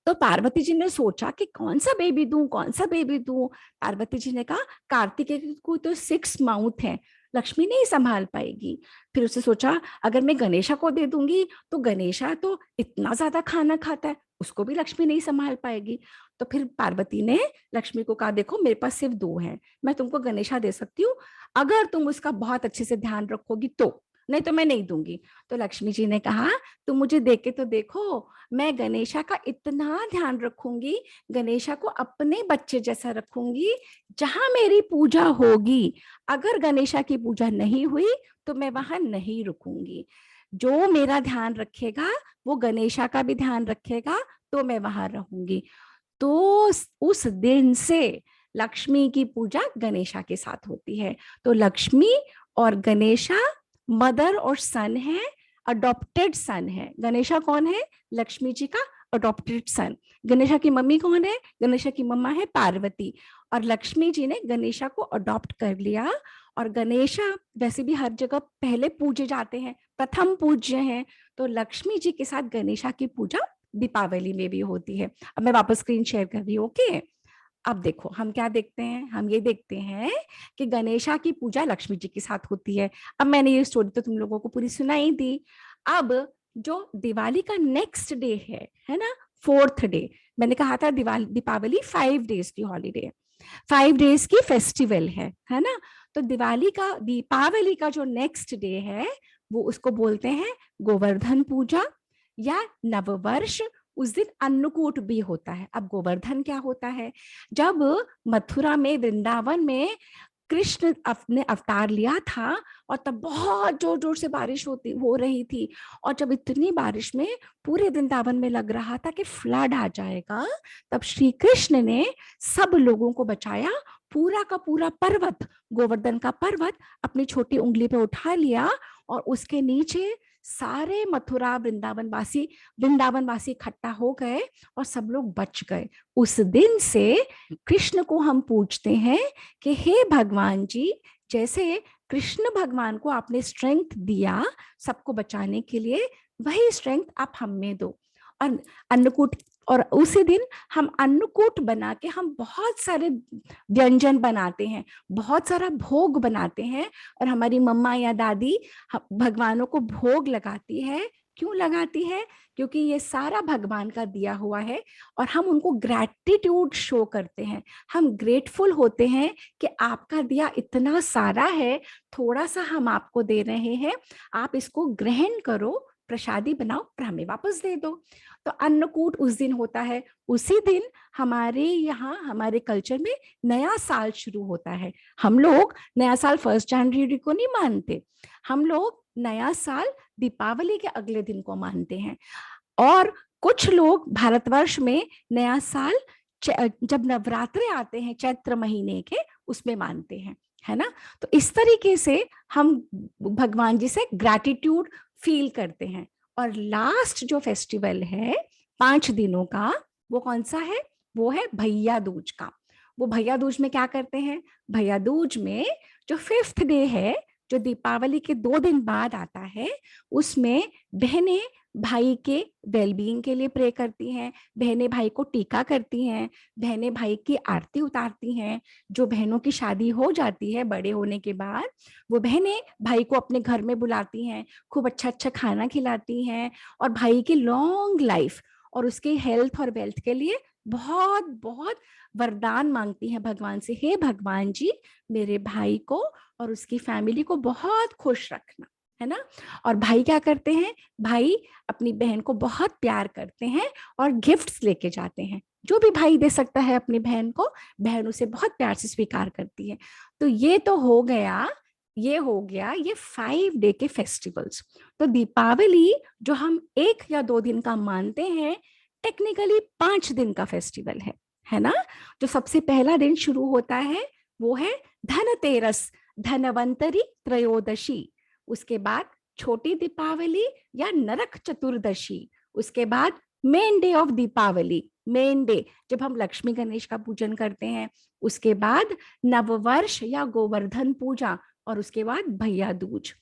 S1: तो पार्वती जी ने सोचा कि कौन सा बेबी दूं, कौन सा बेबी दूं। पार्वती जी ने कहा, कार्तिकेय को तो 6 माउथ है, लक्ष्मी नहीं संभाल पाएगी। फिर उसने सोचा, अगर मैं गणेशा को दे दूंगी तो गणेशा तो इतना ज्यादा खाना खाता है, उसको भी लक्ष्मी नहीं संभाल पाएगी। तो फिर पार्वती ने लक्ष्मी को कहा, देखो मेरे पास सिर्फ 2 हैं, मैं तुमको गणेशा दे सकती हूँ अगर तुम उसका बहुत अच्छे से ध्यान रखोगी तो, नहीं तो मैं नहीं दूंगी। तो लक्ष्मी जी ने कहा, तुम मुझे दे के तो देखो, मैं गणेशा का इतना ध्यान रखूंगी, गणेशा को अपने बच्चे जैसा रखूंगी, जहां मेरी पूजा होगी, अगर गणेशा की पूजा नहीं हुई तो मैं वहां नहीं रुकूंगी। जो मेरा ध्यान रखेगा वो गणेशा का भी ध्यान रखेगा, तो मैं वहां रहूंगी। तो उस दिन से लक्ष्मी की पूजा गणेशा के साथ होती है। तो लक्ष्मी और गणेशा मदर और सन है, अडॉप्टेड सन है। गणेशा कौन है? लक्ष्मी जी का अडॉप्टेड सन। गणेशा की मम्मी कौन है? गणेशा की मम्मा है पार्वती। और लक्ष्मी जी ने गणेशा को अडॉप्ट कर लिया। और गणेशा वैसे भी हर जगह पहले पूजे जाते हैं, प्रथम पूज्य हैं। तो लक्ष्मी जी के साथ गणेशा की पूजा दीपावली में भी होती है। अब मैं वापस स्क्रीन शेयर कर रही हूँ, ओके। अब देखो हम क्या देखते हैं, हम ये देखते हैं कि गणेशा की पूजा लक्ष्मी जी के साथ होती है। अब मैंने ये स्टोरी तो तुम लोगों को पूरी सुनाई दी। अब जो दिवाली का नेक्स्ट डे है ना, फोर्थ डे, मैंने कहा था दिवाली दीपावली 5 डेज की हॉलीडे है, 5 डेज की फेस्टिवल है ना। तो दीपावली का जो नेक्स्ट डे है वो उसको बोलते हैं गोवर्धन पूजा या नववर्ष। उस दिन अन्नकूट भी होता है। अब गोवर्धन क्या होता है, जब मथुरा में वृंदावन में कृष्ण अपने अवतार लिया था और तब बहुत जोर जोर से बारिश हो रही थी, और जब इतनी बारिश में पूरे वृंदावन में लग रहा था कि फ्लड आ जाएगा, तब श्री कृष्ण ने सब लोगों को बचाया। पूरा का पूरा पर्वत, गोवर्धन का पर्वत अपनी छोटी उंगली पे उठा लिया और उसके नीचे सारे मथुरा वृंदावन वासी इकट्ठा हो गए और सब लोग बच गए। उस दिन से कृष्ण को हम पूछते हैं कि हे भगवान जी, जैसे कृष्ण भगवान को आपने स्ट्रेंथ दिया सबको बचाने के लिए, वही स्ट्रेंथ आप हमें दो। और अन्नकूट, और उसी दिन हम अन्नकूट बना के हम बहुत सारे व्यंजन बनाते हैं, बहुत सारा भोग बनाते हैं, और हमारी मम्मा या दादी भगवानों को भोग लगाती है। क्यों लगाती है? क्योंकि ये सारा भगवान का दिया हुआ है और हम उनको ग्रैटिट्यूड शो करते हैं। हम ग्रेटफुल होते हैं कि आपका दिया इतना सारा है, थोड़ा सा हम आपको दे रहे हैं, आप इसको ग्रहण करो, प्रसादी बनाओ और हमें वापस दे दो। तो अन्नकूट उस दिन होता है। उसी दिन हमारे यहाँ, हमारे कल्चर में नया साल शुरू होता है। हम लोग नया साल 1 जनवरी को नहीं मानते, हम लोग नया साल दीपावली के अगले दिन को मानते हैं। और कुछ लोग भारतवर्ष में नया साल जब नवरात्रे आते हैं चैत्र महीने के, उसमें मानते हैं, है ना। तो इस तरीके से हम भगवान जी से ग्रैटिट्यूड फील करते हैं। और लास्ट जो फेस्टिवल है 5 दिनों का, वो कौन सा है? वो है भैया दूज का। वो भैया दूज में क्या करते हैं? भैया दूज में जो 5th डे है, जो दीपावली के 2 दिन बाद आता है, उसमें बहनें भाई के वेलबींग के लिए प्रे करती हैं, बहनें भाई को टीका करती हैं, बहनें भाई की आरती उतारती हैं। जो बहनों की शादी हो जाती है बड़े होने के बाद, वो बहनें भाई को अपने घर में बुलाती हैं, खूब अच्छा अच्छा खाना खिलाती हैं, और भाई की लॉन्ग लाइफ और उसकी हेल्थ और वेल्थ के लिए बहुत बहुत वरदान मांगती हैं भगवान से। हे भगवान जी, मेरे भाई को और उसकी फैमिली को बहुत खुश रखना, है ना। और भाई क्या करते हैं? भाई अपनी बहन को बहुत प्यार करते हैं और गिफ्ट्स लेके जाते हैं। जो भी भाई दे सकता है अपनी बहन को, बहन उसे बहुत प्यार से स्वीकार करती है। तो ये तो हो गया, ये 5 डे के फेस्टिवल्स। तो दीपावली जो हम 1 या 2 दिन का मानते हैं, टेक्निकली 5 दिन का फेस्टिवल है ना। जो सबसे पहला दिन शुरू होता है वो है धनतेरस, धनवंतरी त्रयोदशी। उसके बाद छोटी दीपावली या नरक चतुर्दशी। उसके बाद main day of Deepavali, main day जब हम लक्ष्मी गणेश का पूजन करते हैं। उसके बाद नववर्ष या गोवर्धन पूजा, और उसके बाद भैया दूज।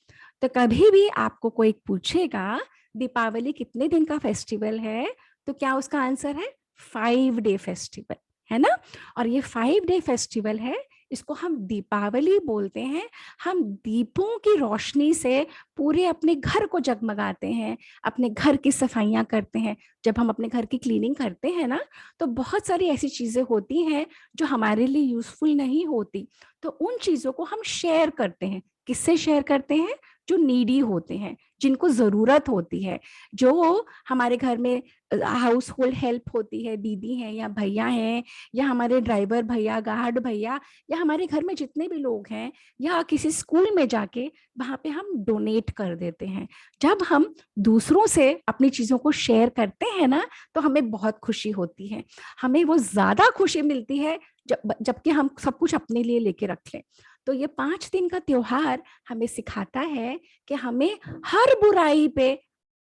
S1: तो कभी भी आपको कोई पूछेगा दीपावली कितने दिन का फेस्टिवल है, तो क्या उसका आंसर है 5 डे फेस्टिवल, है ना। और ये 5 डे फेस्टिवल है, इसको हम दीपावली बोलते हैं। हम दीपों की रोशनी से पूरे अपने घर को जगमगाते हैं, अपने घर की सफाइयां करते हैं। जब हम अपने घर की क्लीनिंग करते हैं ना, तो बहुत सारी ऐसी चीजें होती हैं जो हमारे लिए यूजफुल नहीं होती, तो उन चीजों को हम शेयर करते हैं। किससे शेयर करते हैं? जो नीडी होते हैं, जिनको जरूरत होती है, जो हमारे घर में हाउस होल्ड हेल्प होती है, दीदी हैं या भैया हैं, या हमारे ड्राइवर भैया, गार्ड भैया, या हमारे घर में जितने भी लोग हैं, या किसी स्कूल में जाके वहां पे हम डोनेट कर देते हैं। जब हम दूसरों से अपनी चीजों को शेयर करते हैं ना, तो हमें बहुत खुशी होती है। हमें वो ज्यादा खुशी मिलती है जबकि हम सब कुछ अपने लिए लेके रख लें। तो ये 5 दिन का त्योहार हमें सिखाता है कि हमें हर बुराई पे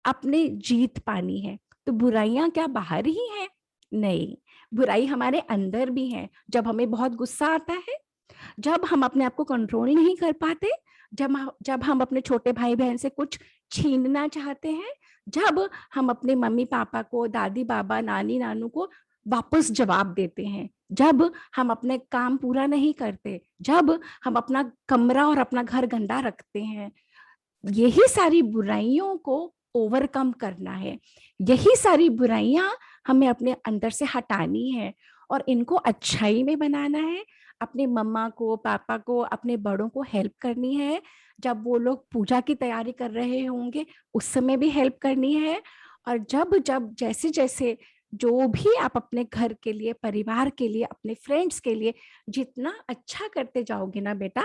S1: अपने जीत पानी है। तो बुराइयां क्या बाहर ही हैं? नहीं, बुराई हमारे अंदर भी है। जब हमें बहुत गुस्सा आता है, जब हम अपने आप को कंट्रोल नहीं कर पाते, जब हम अपने छोटे भाई बहन से कुछ छीनना चाहते हैं, जब हम अपने मम्मी पापा को, दादी बाबा, नानी नानू को वापस जवाब देते हैं, जब हम अपने काम पूरा नहीं करते, जब हम अपना कमरा और अपना घर गंदा रखते हैं, यही सारी बुराइयों को ओवरकम करना है। यही सारी बुराइयां हमें अपने अंदर से हटानी है और इनको अच्छाई में बनाना है। अपने मम्मा को, पापा को, अपने बड़ों को हेल्प करनी है। जब वो लोग पूजा की तैयारी कर रहे होंगे उस समय भी हेल्प करनी है। और जब जब जैसे जैसे जो भी आप अपने घर के लिए, परिवार के लिए, अपने फ्रेंड्स के लिए जितना अच्छा करते जाओगे ना बेटा,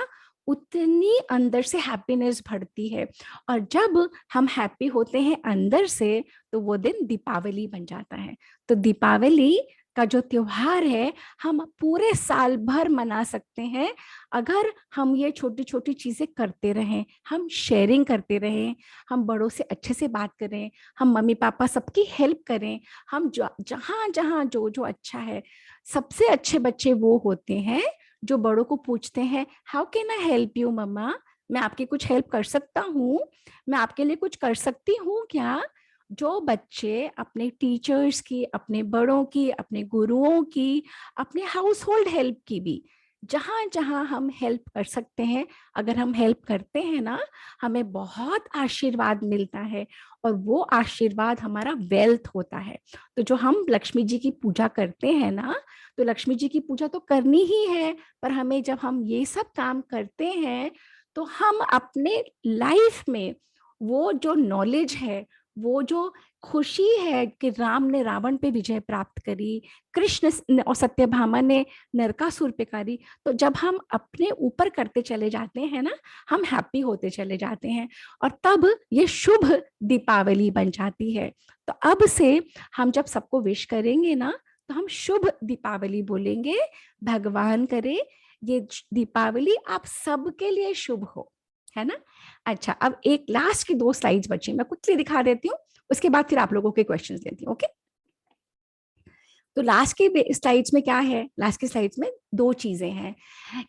S1: उतनी अंदर से हैप्पीनेस बढ़ती है। और जब हम हैप्पी होते हैं अंदर से, तो वो दिन दीपावली बन जाता है। तो दीपावली का जो त्योहार है हम पूरे साल भर मना सकते हैं अगर हम ये छोटी छोटी चीजें करते रहें, हम शेयरिंग करते रहें, हम बड़ों से अच्छे से बात करें, हम मम्मी पापा सबकी हेल्प करें, हम जहां जहां जो जो अच्छा है। सबसे अच्छे बच्चे वो होते हैं जो बड़ों को पूछते हैं, how can I help you mama, मैं आपकी कुछ हेल्प कर सकता हूँ, मैं आपके लिए कुछ कर सकती हूँ क्या। जो बच्चे अपने टीचर्स की, अपने बड़ों की, अपने गुरुओं की, अपने हाउस होल्ड हेल्प की भी, जहां जहां हम हेल्प कर सकते हैं, अगर हम हेल्प करते हैं ना, हमें बहुत आशीर्वाद मिलता है। और वो आशीर्वाद हमारा वेल्थ होता है। तो जो हम लक्ष्मी जी की पूजा करते हैं ना, तो लक्ष्मी जी की पूजा तो करनी ही है, पर हमें जब हम ये सब काम करते हैं तो हम अपने लाइफ में वो जो नॉलेज है, वो जो खुशी है कि राम ने रावण पे विजय प्राप्त करी, और सत्यभामा ने नरकासुर पे करी, तो जब हम अपने ऊपर करते चले जाते हैं ना, हम हैप्पी होते चले जाते हैं। और तब ये शुभ दीपावली बन जाती है। तो अब से हम जब सबको विश करेंगे ना, तो हम शुभ दीपावली बोलेंगे। भगवान करे ये दीपावली आप सबके लिए शुभ हो, है ना। अच्छा, अब एक लास्ट की 2 स्लाइड्स बची, मैं क्विकली दिखा देती हूँ, उसके बाद फिर आप लोगों के क्वेश्चंस लेती हूँ। ओके, तो लास्ट के स्लाइड्स में क्या है, लास्ट की स्लाइड्स में 2 चीजें हैं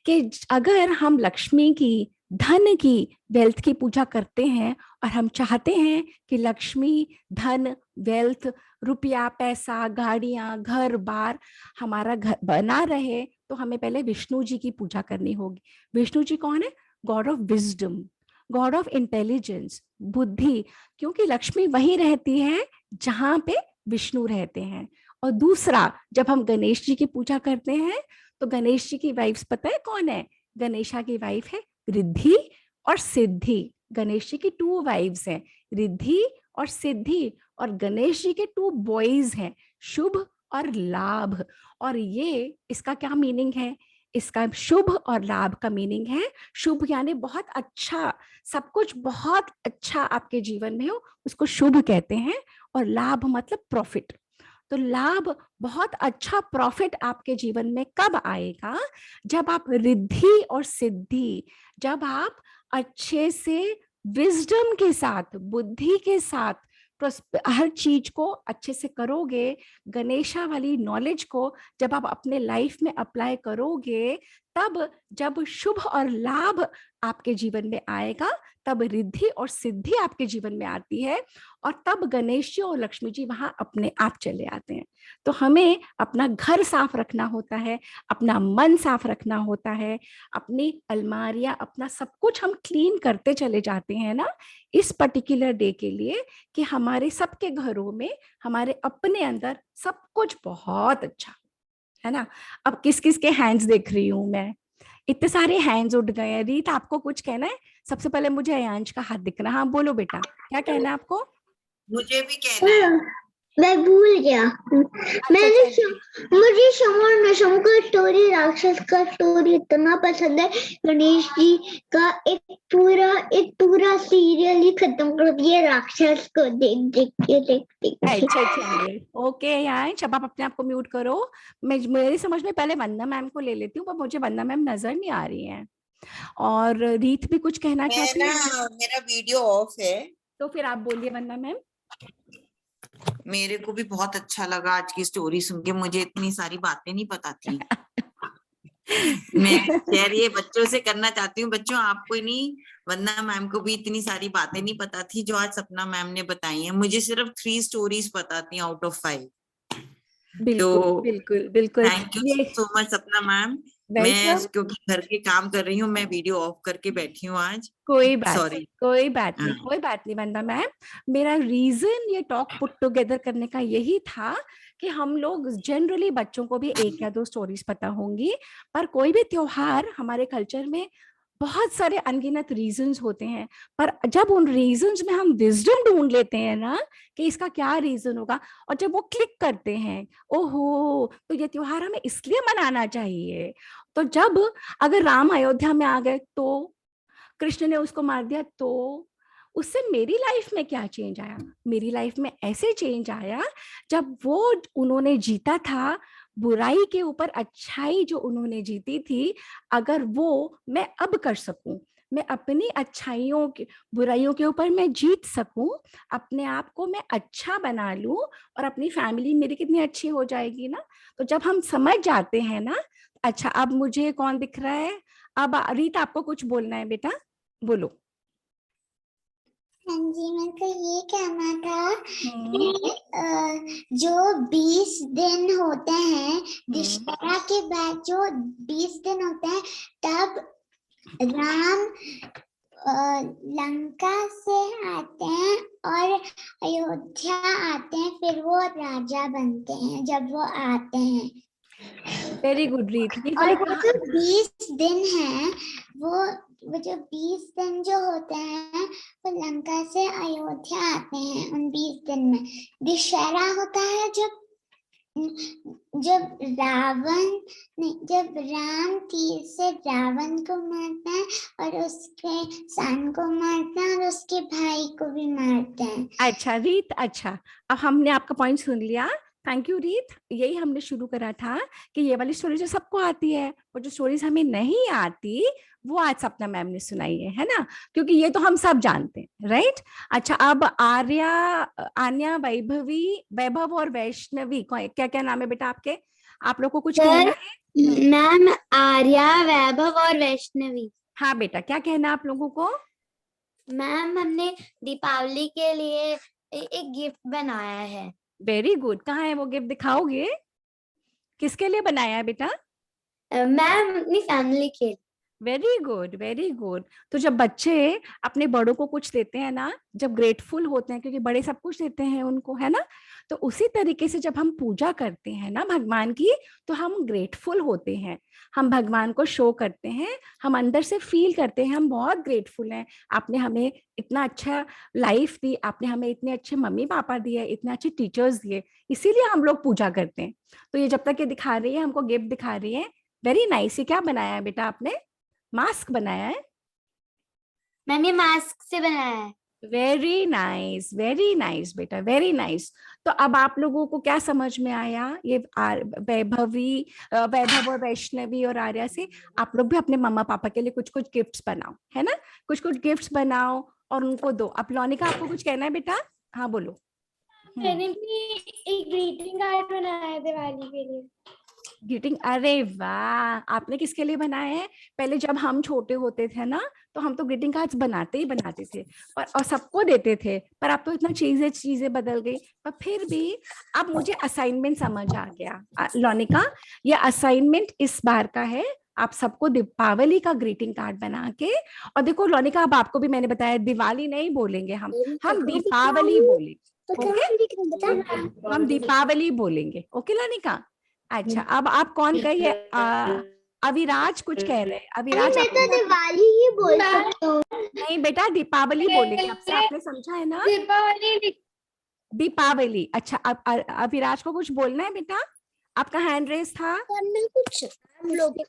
S1: कि अगर हम लक्ष्मी की, धन की, वेल्थ की पूजा करते हैं और हम चाहते हैं कि लक्ष्मी, धन, वेल्थ, रुपया, पैसा, गाड़ियां, घर बार हमारा घर बना रहे, तो हमें पहले विष्णु जी की पूजा करनी होगी। विष्णु जी कौन है? God of wisdom, God of intelligence, बुद्धि। क्योंकि लक्ष्मी वहीं रहती है जहां पे विष्णु रहते हैं। और दूसरा, जब हम गणेश जी की पूजा करते हैं, तो गणेश जी की वाइफ्स पता है कौन है? गणेशा की वाइफ है रिद्धि और सिद्धि। गणेश जी की 2 वाइफ्स हैं, रिद्धि और सिद्धि। और गणेश जी के 2 बॉयज हैं, शुभ और लाभ। और ये इसका क्या मीनिंग है? इसका शुभ और लाभ का मीनिंग है, शुभ यानी बहुत अच्छा, सब कुछ बहुत अच्छा आपके जीवन में हो, उसको शुभ कहते हैं। और लाभ मतलब प्रॉफिट। तो लाभ, बहुत अच्छा प्रॉफिट आपके जीवन में कब आएगा? जब आप रिद्धि और सिद्धि, जब आप अच्छे से विजडम के साथ, बुद्धि के साथ हर चीज को अच्छे से करोगे, गणेशा वाली नॉलेज को जब आप अपने लाइफ में अप्लाई करोगे, तब जब शुभ और लाभ आपके जीवन में आएगा, तब रिद्धि और सिद्धि आपके जीवन में आती है। और तब गणेश जी और लक्ष्मी जी वहां अपने आप चले आते हैं। तो हमें अपना घर साफ रखना होता है, अपना मन साफ रखना होता है, अपनी अलमारियां, अपना सब कुछ हम क्लीन करते चले जाते हैं ना, इस पर्टिकुलर डे के लिए, कि हमारे सबके घरों में, हमारे अपने अंदर सब कुछ बहुत अच्छा है ना। अब किस किस के हैंड्स देख रही हूं मैं, इतने सारे हैंड्स उठ गए हैं। रीत, आपको कुछ कहना है? सबसे पहले मुझे अयांश का हाथ दिख रहा। हाँ बोलो बेटा, क्या कहना है आपको?
S3: मुझे भी कहना है।
S2: मैं भूल गया।
S1: अच्छा
S2: मुझे शंकर स्टोरी, राक्षस का स्टोरी इतना पसंद है। गणेश जी का एक पूरा सीरियल ही खत्म कर दिया राक्षस को देख
S1: अच्छा चलिए, ओके यार, अब आप अपने आप को म्यूट करो। मेरी समझ में पहले वंदना मैम को ले लेती हूँ, पर मुझे वंदना मैम नजर नहीं आ रही हैं। और रीत भी कुछ कहना
S3: मैं
S1: चाहती
S3: ना,
S1: है?
S3: मेरा वीडियो ऑफ है।
S1: तो फिर आप बोलिए वंदना मैम।
S3: मेरे को भी बहुत अच्छा लगा आज की स्टोरी सुन के, मुझे इतनी सारी बातें नहीं पता थी। मैं शेयर ये बच्चों से करना चाहती हूँ। बच्चों, आपको नहीं, वंदना मैम को भी इतनी सारी बातें नहीं पता थी जो आज सपना मैम ने बताई हैं। मुझे सिर्फ 3 स्टोरीज पता थी आउट ऑफ 5।
S1: बिल्कुल
S3: तो
S1: बिल्कुल बिल्कुल।
S3: थैंक यू
S1: ये
S3: सो मच सपना मैम। मैं
S1: वेलकम।
S3: क्योंकि घर के काम कर रही हूँ, मैं वीडियो ऑफ करके बैठी हूँ आज।
S1: कोई बात नहीं,
S3: सॉरी।
S1: कोई बात नहीं,
S3: हाँ,
S1: कोई बात नहीं वंदना मैम। मेरा रीजन ये टॉक पुट टुगेदर करने का यही था कि हम लोग जनरली बच्चों को भी एक या दो स्टोरीज पता होंगी, पर कोई भी त्योहार हमारे कल्चर में बहुत सारे अनगिनत रीजंस होते हैं। पर जब उन रीजंस में हम विजडम ढूंढ लेते हैं ना कि इसका क्या रीजन होगा, और जब वो क्लिक करते हैं, ओहो तो ये त्योहार हमें इसलिए मनाना चाहिए। तो जब अगर राम अयोध्या में आ गए तो कृष्ण ने उसको मार दिया, तो उससे मेरी लाइफ में क्या चेंज आया? मेरी लाइफ में ऐसे चेंज आया जब वो उन्होंने जीता था बुराई के ऊपर अच्छाई, जो उन्होंने जीती थी, अगर वो मैं अब कर सकूं, मैं अपनी अच्छाइयों के बुराइयों के ऊपर मैं जीत सकूं, अपने आप को मैं अच्छा बना लूं, और अपनी फैमिली मेरी कितनी अच्छी हो जाएगी ना। तो जब हम समझ जाते हैं ना, अच्छा अब मुझे कौन दिख रहा है? अब रीत आपको कुछ बोलना है बेटा, बोलो।
S2: हाँ जी, मेरे को ये कहना था कि जो 20 दिन होते हैं, दशहरा के बाद जो 20 दिन होते हैं, तब राम लंका से आते हैं और अयोध्या आते हैं, फिर वो राजा बनते हैं जब वो आते हैं।
S1: वेरी गुड रीत। ये
S2: और
S1: वाली
S2: वो जो 20 दिन है, वो जो 20 दिन जो होते हैं, वो लंका से अयोध्या आते हैं। उन 20 दिन में दशहरा होता है, जब राम तीर से रावण को मारते हैं और उसके सन को मारते हैं और उसके भाई को भी मारते हैं।
S1: अच्छा रीत, अच्छा अब हमने आपका पॉइंट सुन लिया। थैंक यू रीत। यही हमने शुरू करा था कि ये वाली स्टोरी जो सबको आती है, और जो स्टोरीज हमें नहीं आती वो आज सपना मैम ने सुनाई है ना, क्योंकि ये तो हम सब जानते हैं, राइट। अच्छा अब आर्या, आन्या, वैभवी, वैभव और वैष्णवी, क्या क्या नाम है बेटा आपके? आप लोग को कुछ कहना है?
S2: मैम, आर्या, वैभव और वैष्णवी।
S1: हाँ बेटा, क्या कहना है आप लोगों को?
S2: मैम, हमने दीपावली के लिए एक गिफ्ट बनाया है।
S1: Very good. कहाँ है वो गिफ्ट, दिखाओगे? किसके लिए बनाया है बेटा?
S2: मैम, अपनी फैमिली के लिए।
S1: Very good, very good. तो जब बच्चे अपने बड़ों को कुछ देते हैं ना, जब ग्रेटफुल होते हैं, क्योंकि बड़े सब कुछ देते हैं उनको, है ना, तो उसी तरीके से जब हम पूजा करते हैं ना भगवान की, तो हम ग्रेटफुल होते हैं, हम भगवान को शो करते हैं, हम अंदर से फील करते हैं हम बहुत ग्रेटफुल हैं। आपने हमें इतना अच्छा लाइफ दी, आपने हमें इतने अच्छे मम्मी पापा दिए, इतने अच्छे टीचर्स दिए, इसीलिए हम लोग पूजा करते हैं। तो ये जब तक ये दिखा रही है, हमको गिफ्ट दिखा रही है, वेरी नाइस। ये क्या बनाया है बेटा आपने? मास्क बनाया है?
S2: मैंने मास्क से बनाया है।
S1: वेरी नाइस बेटा, वेरी नाइस। तो अब आप लोगों को क्या समझ में आया? ये वैभव और वैष्णवी और आर्या से आप लोग भी अपने मम्मा पापा के लिए कुछ कुछ गिफ्ट्स बनाओ, है ना, कुछ कुछ गिफ्ट्स बनाओ और उनको दो। अब लोनिका आपको कुछ कहना है बेटा? हाँ बोलो।
S2: मैंने भी एक ग्रीटिंग कार्ड बनाया है दिवाली के लिए।
S1: ग्रीटिंग, अरे वाह, आपने किसके लिए बनाया है? पहले जब हम छोटे होते थे ना, तो हम तो ग्रीटिंग कार्ड्स बनाते ही बनाते थे, और सबको देते थे, पर अब तो इतना चीजें बदल गई। पर फिर भी अब मुझे असाइनमेंट समझ आ गया लोनिका, ये असाइनमेंट इस बार का है, आप सबको दीपावली का ग्रीटिंग कार्ड बना के, और देखो लोनिका, अब आपको भी मैंने बताया, दिवाली नहीं बोलेंगे हम दीपावली बोलेंगे। हम दीपावली बोलेंगे, ओके लोनिका? अच्छा अब आप कौन कहिए? अविराज कुछ कह रहे हैं, अविराज
S2: मैं तो दिवाली ही बोल सकती हूँ।
S1: नहीं बेटा, दीपावली बोलेंगे आपसे, आपने समझा है ना? दीपावली। अच्छा अब अविराज को कुछ बोलना है बेटा? आपका हैंड रेस था।
S2: कुछ हम लोग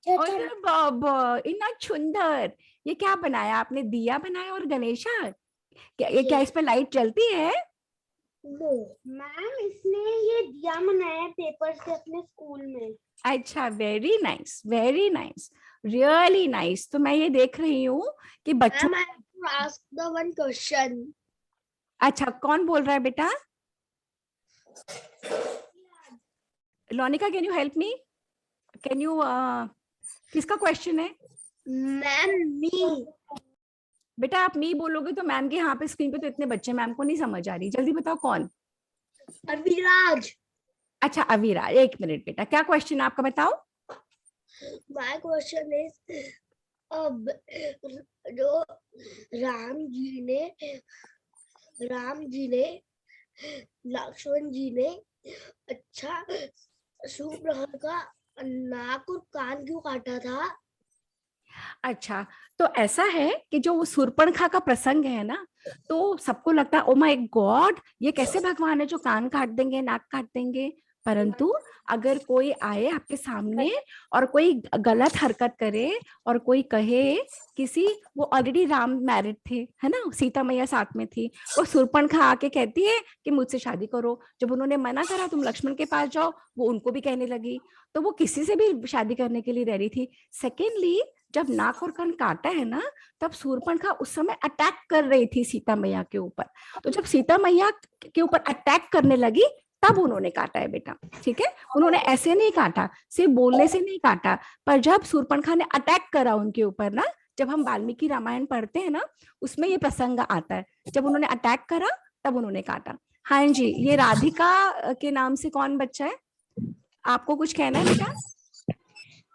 S1: अरे बाबा, इतना सुंदर। ये क्या बनाया आपने? दिया बनाया और गणेशा? क्या इस पे लाइट जलती है?
S2: मैम, इसने ये दिया बनाया पेपर से अपने स्कूल में।
S1: अच्छा, very nice, very nice, really nice. तो मैं ये देख रही हूँ कि बच्चों,
S2: ask the one question.
S1: अच्छा कौन बोल रहा है बेटा? Lonika, can you help me? Can you, किसका क्वेश्चन है?
S2: Ma'am, me.
S1: बेटा आप मी बोलोगे तो मैम के यहाँ पे स्क्रीन पे तो इतने बच्चे, मैम को नहीं समझ आ रही, जल्दी बताओ कौन?
S2: अविराज।
S1: अच्छा अवीरा, 1 मिनट बेटा, क्या क्वेश्चन आपका बताओ।
S2: My question is, अब जो राम जी ने लक्ष्मण जी ने अच्छा शूर्पणखा का नाक और कान क्यों काटा था?
S1: अच्छा, तो ऐसा है कि जो वो शूर्पणखा का प्रसंग है ना, तो सबको लगता है ओ माय गॉड, ये कैसे भगवान है जो कान काट देंगे, नाक काट देंगे। परंतु अगर कोई आए आपके सामने और कोई गलत हरकत करे और कोई कहे किसी, वो ऑलरेडी राम मैरिड थे है ना, सीता मैया साथ में थी, वो शूर्पणखा आके कहती है कि मुझसे शादी करो। जब उन्होंने मना करा तुम लक्ष्मण के पास जाओ, वो उनको भी कहने लगी, तो वो किसी से भी शादी करने के लिए रेडी थी। सेकेंडली, जब नाक और कान काटा है ना, तब शूर्पणखा उस समय अटैक कर रही थी सीता मैया के ऊपर। तो जब सीता मैया के ऊपर अटैक करने लगी, तब उन्होंने काटा है बेटा, ठीक है। उन्होंने ऐसे नहीं काटा, सिर्फ बोलने से नहीं काटा, पर जब शूर्पणखा ने अटैक करा उनके ऊपर ना, जब हम वाल्मीकि रामायण पढ़ते हैं ना, उसमें ये प्रसंग आता है, जब उन्होंने अटैक करा तब उन्होंने काटा। हाँ जी, ये राधिका के नाम से कौन बच्चा है, आपको कुछ कहना है बेटा?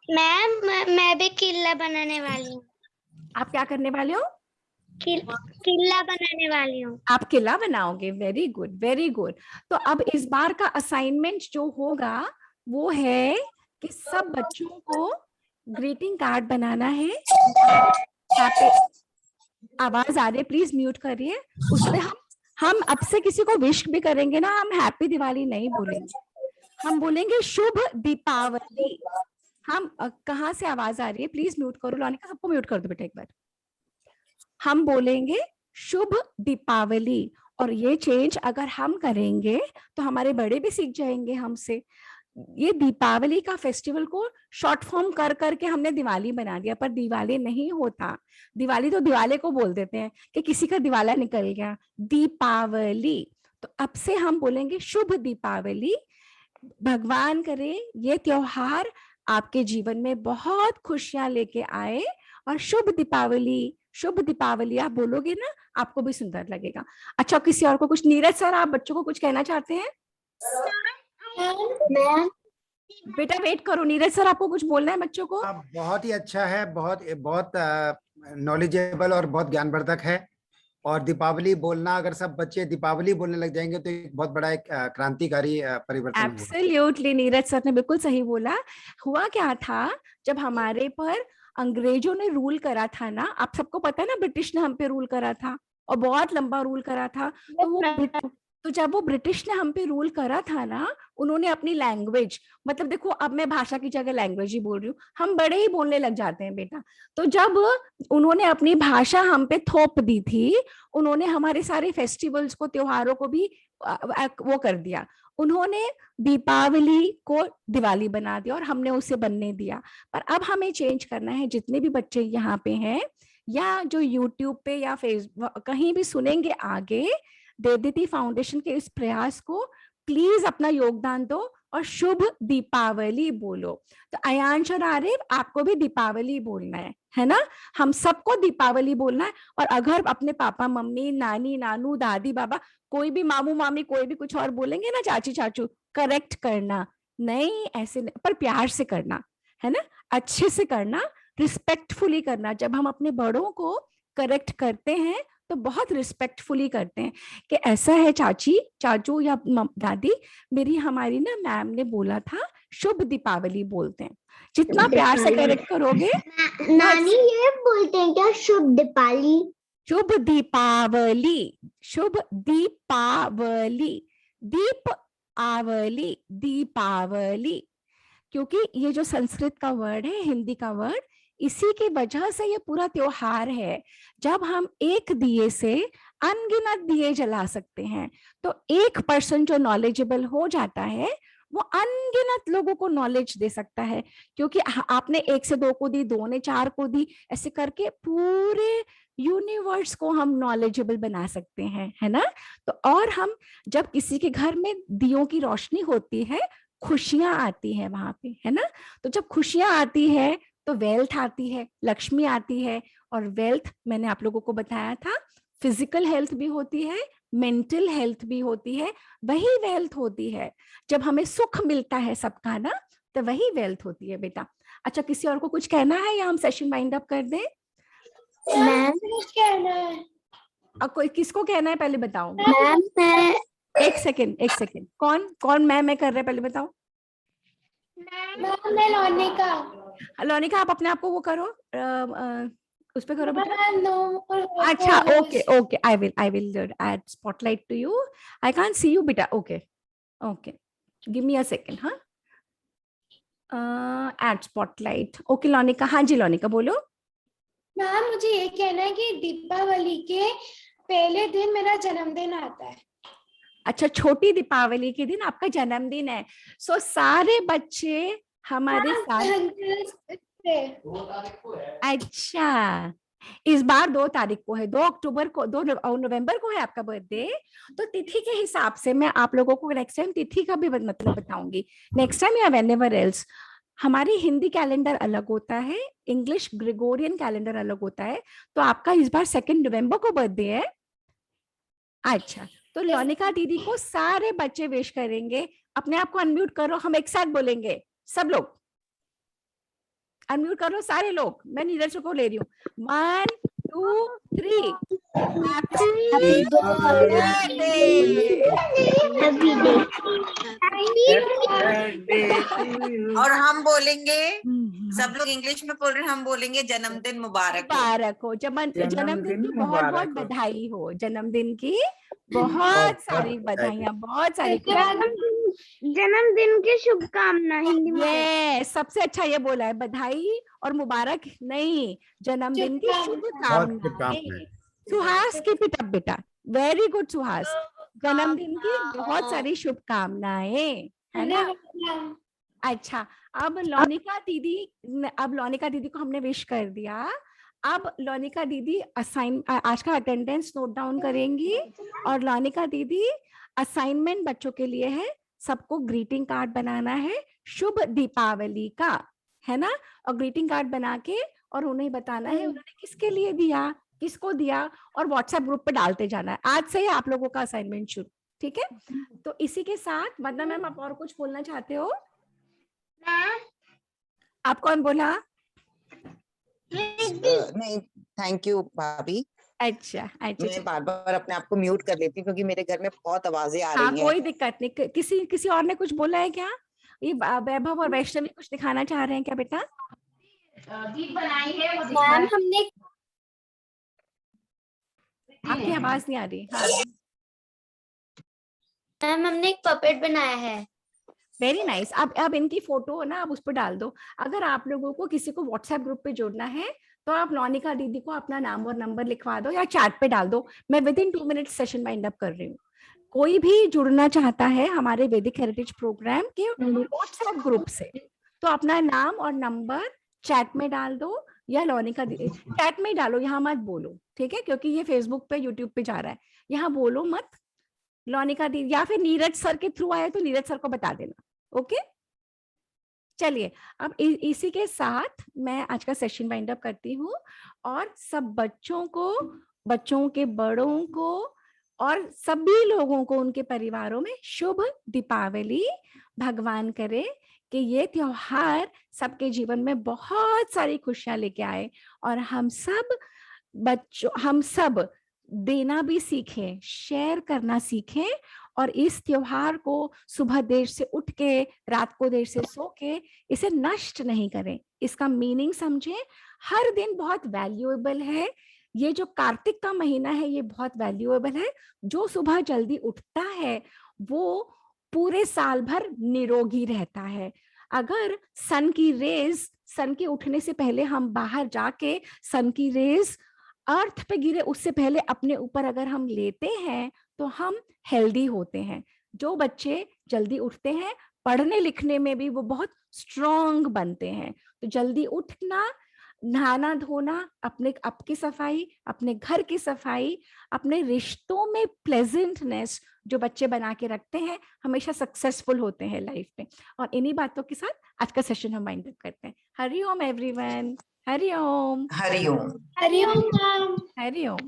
S2: मैम मैं भी किला बनाने वाली हूँ।
S1: आप क्या करने वाले हो?
S2: किला बनाने वाली हूँ।
S1: आप किला बनाओगे, वेरी गुड वेरी गुड। तो अब इस बार का असाइनमेंट जो होगा वो है कि सब बच्चों को ग्रीटिंग कार्ड बनाना है। हैप्पी, आवाज आ रही है, प्लीज म्यूट करिए। उसमें हम अब से किसी को विश भी करेंगे ना, हम हैप्पी दिवाली नहीं बोलेंगे, हम बोलेंगे शुभ दीपावली। हम कहाँ से आवाज आ रही है, प्लीज म्यूट करो, लॉनिका सबको म्यूट कर दो बेटा एक बार। हम बोलेंगे शुभ दीपावली, और ये चेंज अगर हम करेंगे तो हमारे बड़े भी सीख जाएंगे हमसे। ये दीपावली का फेस्टिवल को शॉर्ट फॉर्म कर करके हमने दिवाली बना दिया, पर दिवाली नहीं होता। दिवाली तो दिवाले को बोल देते हैं कि किसी का दिवाला निकल गया, दीपावली। तो अब से हम बोलेंगे शुभ दीपावली। भगवान करे ये त्योहार आपके जीवन में बहुत खुशियां लेके आए, और शुभ दीपावली, शुभ दीपावली आप बोलोगे ना, आपको भी सुंदर लगेगा। अच्छा, किसी और को कुछ, नीरज सर आप बच्चों को कुछ कहना चाहते हैं?
S2: मैम
S1: बेटा वेट करो, नीरज सर आपको कुछ बोलना है बच्चों को?
S4: बहुत ही अच्छा है, बहुत बहुत नॉलेजेबल और बहुत ज्ञानवर्धक है। और दीपावली बोलना, अगर सब बच्चे दीपावली बोलने लग जाएंगे तो एक बहुत बड़ा एक क्रांतिकारी परिवर्तन होगा।
S1: एब्सोल्युटली, नीरज सर ने बिल्कुल सही बोला। हुआ क्या था, जब हमारे पर अंग्रेजों ने रूल करा था ना, आप सबको पता है ना, ब्रिटिश ने हम पे रूल करा था और बहुत लंबा रूल करा था। तो जब वो ब्रिटिश ने हम पे रूल करा था ना, उन्होंने अपनी लैंग्वेज, मतलब देखो अब मैं भाषा की जगह लैंग्वेज ही बोल रही हूँ, हम बड़े ही बोलने लग जाते हैं बेटा। तो जब उन्होंने अपनी भाषा हम पे थोप दी थी, उन्होंने हमारे सारे फेस्टिवल्स को, त्योहारों को भी वो कर दिया। उन्होंने दीपावली को दिवाली बना दिया और हमने उसे बनने दिया। पर अब हमें चेंज करना है। जितने भी बच्चे यहाँ पे हैं या जो यूट्यूब पे या फेसबुक कहीं भी सुनेंगे आगे, देवदीति फाउंडेशन के इस प्रयास को प्लीज अपना योगदान दो और शुभ दीपावली बोलो। तो अयांश और आरिफ, आपको भी दीपावली बोलना है ना? हम सबको दीपावली बोलना है। और अगर अपने पापा मम्मी, नानी नानू, दादी बाबा, कोई भी मामू मामी, कोई भी कुछ और बोलेंगे ना, चाची चाचू, करेक्ट करना, नहीं ऐसे नहीं, पर प्यार से करना है ना, अच्छे से करना, रिस्पेक्टफुली करना। जब हम अपने बड़ों को करेक्ट करते हैं तो बहुत रिस्पेक्टफुली करते हैं कि ऐसा है चाची चाचू या दादी, मेरी हमारी ना मैम ने बोला था शुभ दीपावली बोलते हैं। जितना प्यार से करेक्ट करोगे।
S2: नानी ये बोलते हैं क्या, शुभ दीपावली?
S1: शुभ दीपावली, शुभ दीपावली, दीप आवली, दीपावली। क्योंकि ये जो संस्कृत का वर्ड है, हिंदी का वर्ड, इसी की वजह से ये पूरा त्योहार है। जब हम एक दिए से अनगिनत दिए जला सकते हैं, तो एक पर्सन जो नॉलेजेबल हो जाता है वो अनगिनत लोगों को नॉलेज दे सकता है। क्योंकि आपने 1 से 2 को दी, 2 ने 4 को दी, ऐसे करके पूरे यूनिवर्स को हम नॉलेजेबल बना सकते हैं, है ना? तो और हम जब किसी के घर में दियों की रोशनी होती है, खुशियां आती है वहां पे, है ना? तो जब खुशियां आती है तो वेल्थ आती है, लक्ष्मी आती है। और वेल्थ मैंने आप लोगों को बताया था, फिजिकल हेल्थ भी होती है, मेंटल हेल्थ भी होती है, वही वेल्थ होती है। जब हमें सुख मिलता है सबका ना, तो वही वेल्थ होती है बेटा। अच्छा, किसी और को कुछ कहना है या हम सेशन वाइंड अप कर दें?
S2: मैम कुछ कहना है?
S1: और कोई किसको कहना है पहले बताओ?
S2: मैम मैं
S1: एक सेकेंड, कौन कौन मैं कर रहा है पहले बताओ।
S2: मैम मैं लोनिका।
S1: लोनिका, आप अपने आप को वो करो, उस पे करो बेटा।
S2: नो
S1: अच्छा, okay, I will add spotlight to you. I can't see you बेटा। Okay, give me a second. हाँ, एड स्पॉटलाइट। ओके लोनिका, हाँ जी लोनिका बोलो।
S2: मैम मुझे ये कहना है कि दीपावली के पहले दिन मेरा जन्मदिन आता है।
S1: अच्छा, छोटी दीपावली के दिन आपका जन्मदिन है। सो सारे बच्चे हमारे साथ। अच्छा, इस बार 2 तारीख को है, 2 अक्टूबर को, 2 नवंबर को है आपका बर्थडे। तो तिथि के हिसाब से मैं आप लोगों को नेक्स्ट टाइम तिथि का भी मतलब बताऊंगी, नेक्स्ट टाइम या व्हेनेवर एल्स। हमारी हिंदी कैलेंडर अलग होता है, इंग्लिश ग्रेगोरियन कैलेंडर अलग होता है। तो आपका इस बार 2 नवंबर को बर्थडे है। अच्छा, तो लोनिका दीदी को सारे बच्चे विश करेंगे। अपने आप को अनम्यूट करो, हम एक साथ बोलेंगे। सब लोग अनम्यूट करो, सारे लोग। मैं नीरज को ले रही हूँ। 1 2 3।
S2: हैप्पी
S3: और हम बोलेंगे, सब लोग इंग्लिश में बोल रहे हैं, हम बोलेंगे जन्मदिन मुबारक हो।
S1: मुबारक हो, जन्मदिन की बहुत बहुत बधाई हो, जन्मदिन की बहुत सारी बधाइयां, बहुत सारी
S2: जन्मदिन की शुभकामनाएं हिंदी में।
S1: ये सबसे अच्छा ये बोला है, बधाई और मुबारक नहीं, जन्मदिन की शुभकामनाएं। सुहास की पिटअप बेटा, वेरी गुड सुहास। जन्मदिन की बहुत सारी शुभकामनाएं, है ना। अच्छा, अब लोनिका दीदी को हमने विश कर दिया। अब लोनिका दीदी आज का अटेंडेंस नोट डाउन करेंगी, और लोनिका दीदी असाइनमेंट बच्चों के लिए है, सबको ग्रीटिंग कार्ड बनाना है शुभ दीपावली का, है ना। और ग्रीटिंग कार्ड बना के और उन्हें बताना है उन्होंने किसके लिए दिया, किसको दिया, और व्हाट्सएप ग्रुप पे डालते जाना है। आज से ही आप लोगों का असाइनमेंट शुरू, ठीक है। तो इसी के साथ वंदना मैम, आप और कुछ बोलना चाहते हो? आप कौन बोला?
S5: नहीं, थैंक यू भाभी।
S1: अच्छा,
S5: मैं बार बार अपने आप को म्यूट कर लेती हूँ क्योंकि मेरे घर में बहुत आवाजें आ
S1: हाँ,
S5: रही हैं।
S1: कोई दिक्कत नहीं। किसी और ने कुछ बोला है क्या? ये वैभव और वैष्णवी कुछ दिखाना चाह रहे हैं क्या बेटा?
S2: दीप बनाई है वो मैम हमने।
S1: आपकी आवाज नहीं आ रही। हाँ,
S2: मैम हमने एक पपेट बनाया है।
S1: Very nice. अब इनकी फोटो ना आप उस पर डाल दो। अगर आप लोगों को किसी को व्हाट्सएप ग्रुप पे जोड़ना है, तो आप लोनिका दीदी को अपना नाम और नंबर लिखवा दो या चैट पे डाल दो। मैं with in 2 minute session wind up कर रही हूँ। कोई भी जुड़ना चाहता है हमारे वैदिक हेरिटेज प्रोग्राम के व्हाट्सएप ग्रुप से, तो अपना नाम और नंबर चैट में डाल दो, या लोनिका दीदी चैट में डालो, यहाँ मत बोलो, ठीक है, क्योंकि ये फेसबुक पे यूट्यूब पे जा रहा है, यहाँ बोलो मत। लोनिका दीदी या फिर नीरज सर के थ्रू आए तो नीरज सर को बता देना। ओके, चलिए, अब इसी के साथ मैं आज का सेशन वाइंड अप करती हूँ, और सब बच्चों को, बच्चों के बड़ों को, और सभी लोगों को, उनके परिवारों में शुभ दीपावली। भगवान करे कि ये त्योहार सबके जीवन में बहुत सारी खुशियां लेके आए, और हम सब देना भी सीखें, शेयर करना सीखें, और इस त्योहार को सुबह देर से उठ के, रात को देर से सो के इसे नष्ट नहीं करें। इसका मीनिंग समझें। हर दिन बहुत वैल्यूएबल है। ये जो कार्तिक का महीना है ये बहुत वैल्यूएबल है। जो सुबह जल्दी उठता है वो पूरे साल भर निरोगी रहता है। अगर सन के उठने से पहले हम बाहर जाके सन की रेज अर्थ पे गिरे उससे पहले अपने ऊपर अगर हम लेते हैं तो हम हेल्दी होते हैं। जो बच्चे जल्दी उठते हैं, पढ़ने लिखने में भी वो बहुत स्ट्रांग बनते हैं। तो जल्दी उठना, नहाना धोना, आपकी सफाई, अपने घर की सफाई, अपने रिश्तों में प्लेजेंटनेस जो बच्चे बना के रखते हैं, हमेशा सक्सेसफुल होते हैं लाइफ में। और इन्हीं बातों के साथ आज का सेशन हम वाइंड अप करते हैं। हरि ओम एवरीवन। हरि ओम।
S5: हरिओम।
S2: हरिओम मैम।
S1: हरि ओम।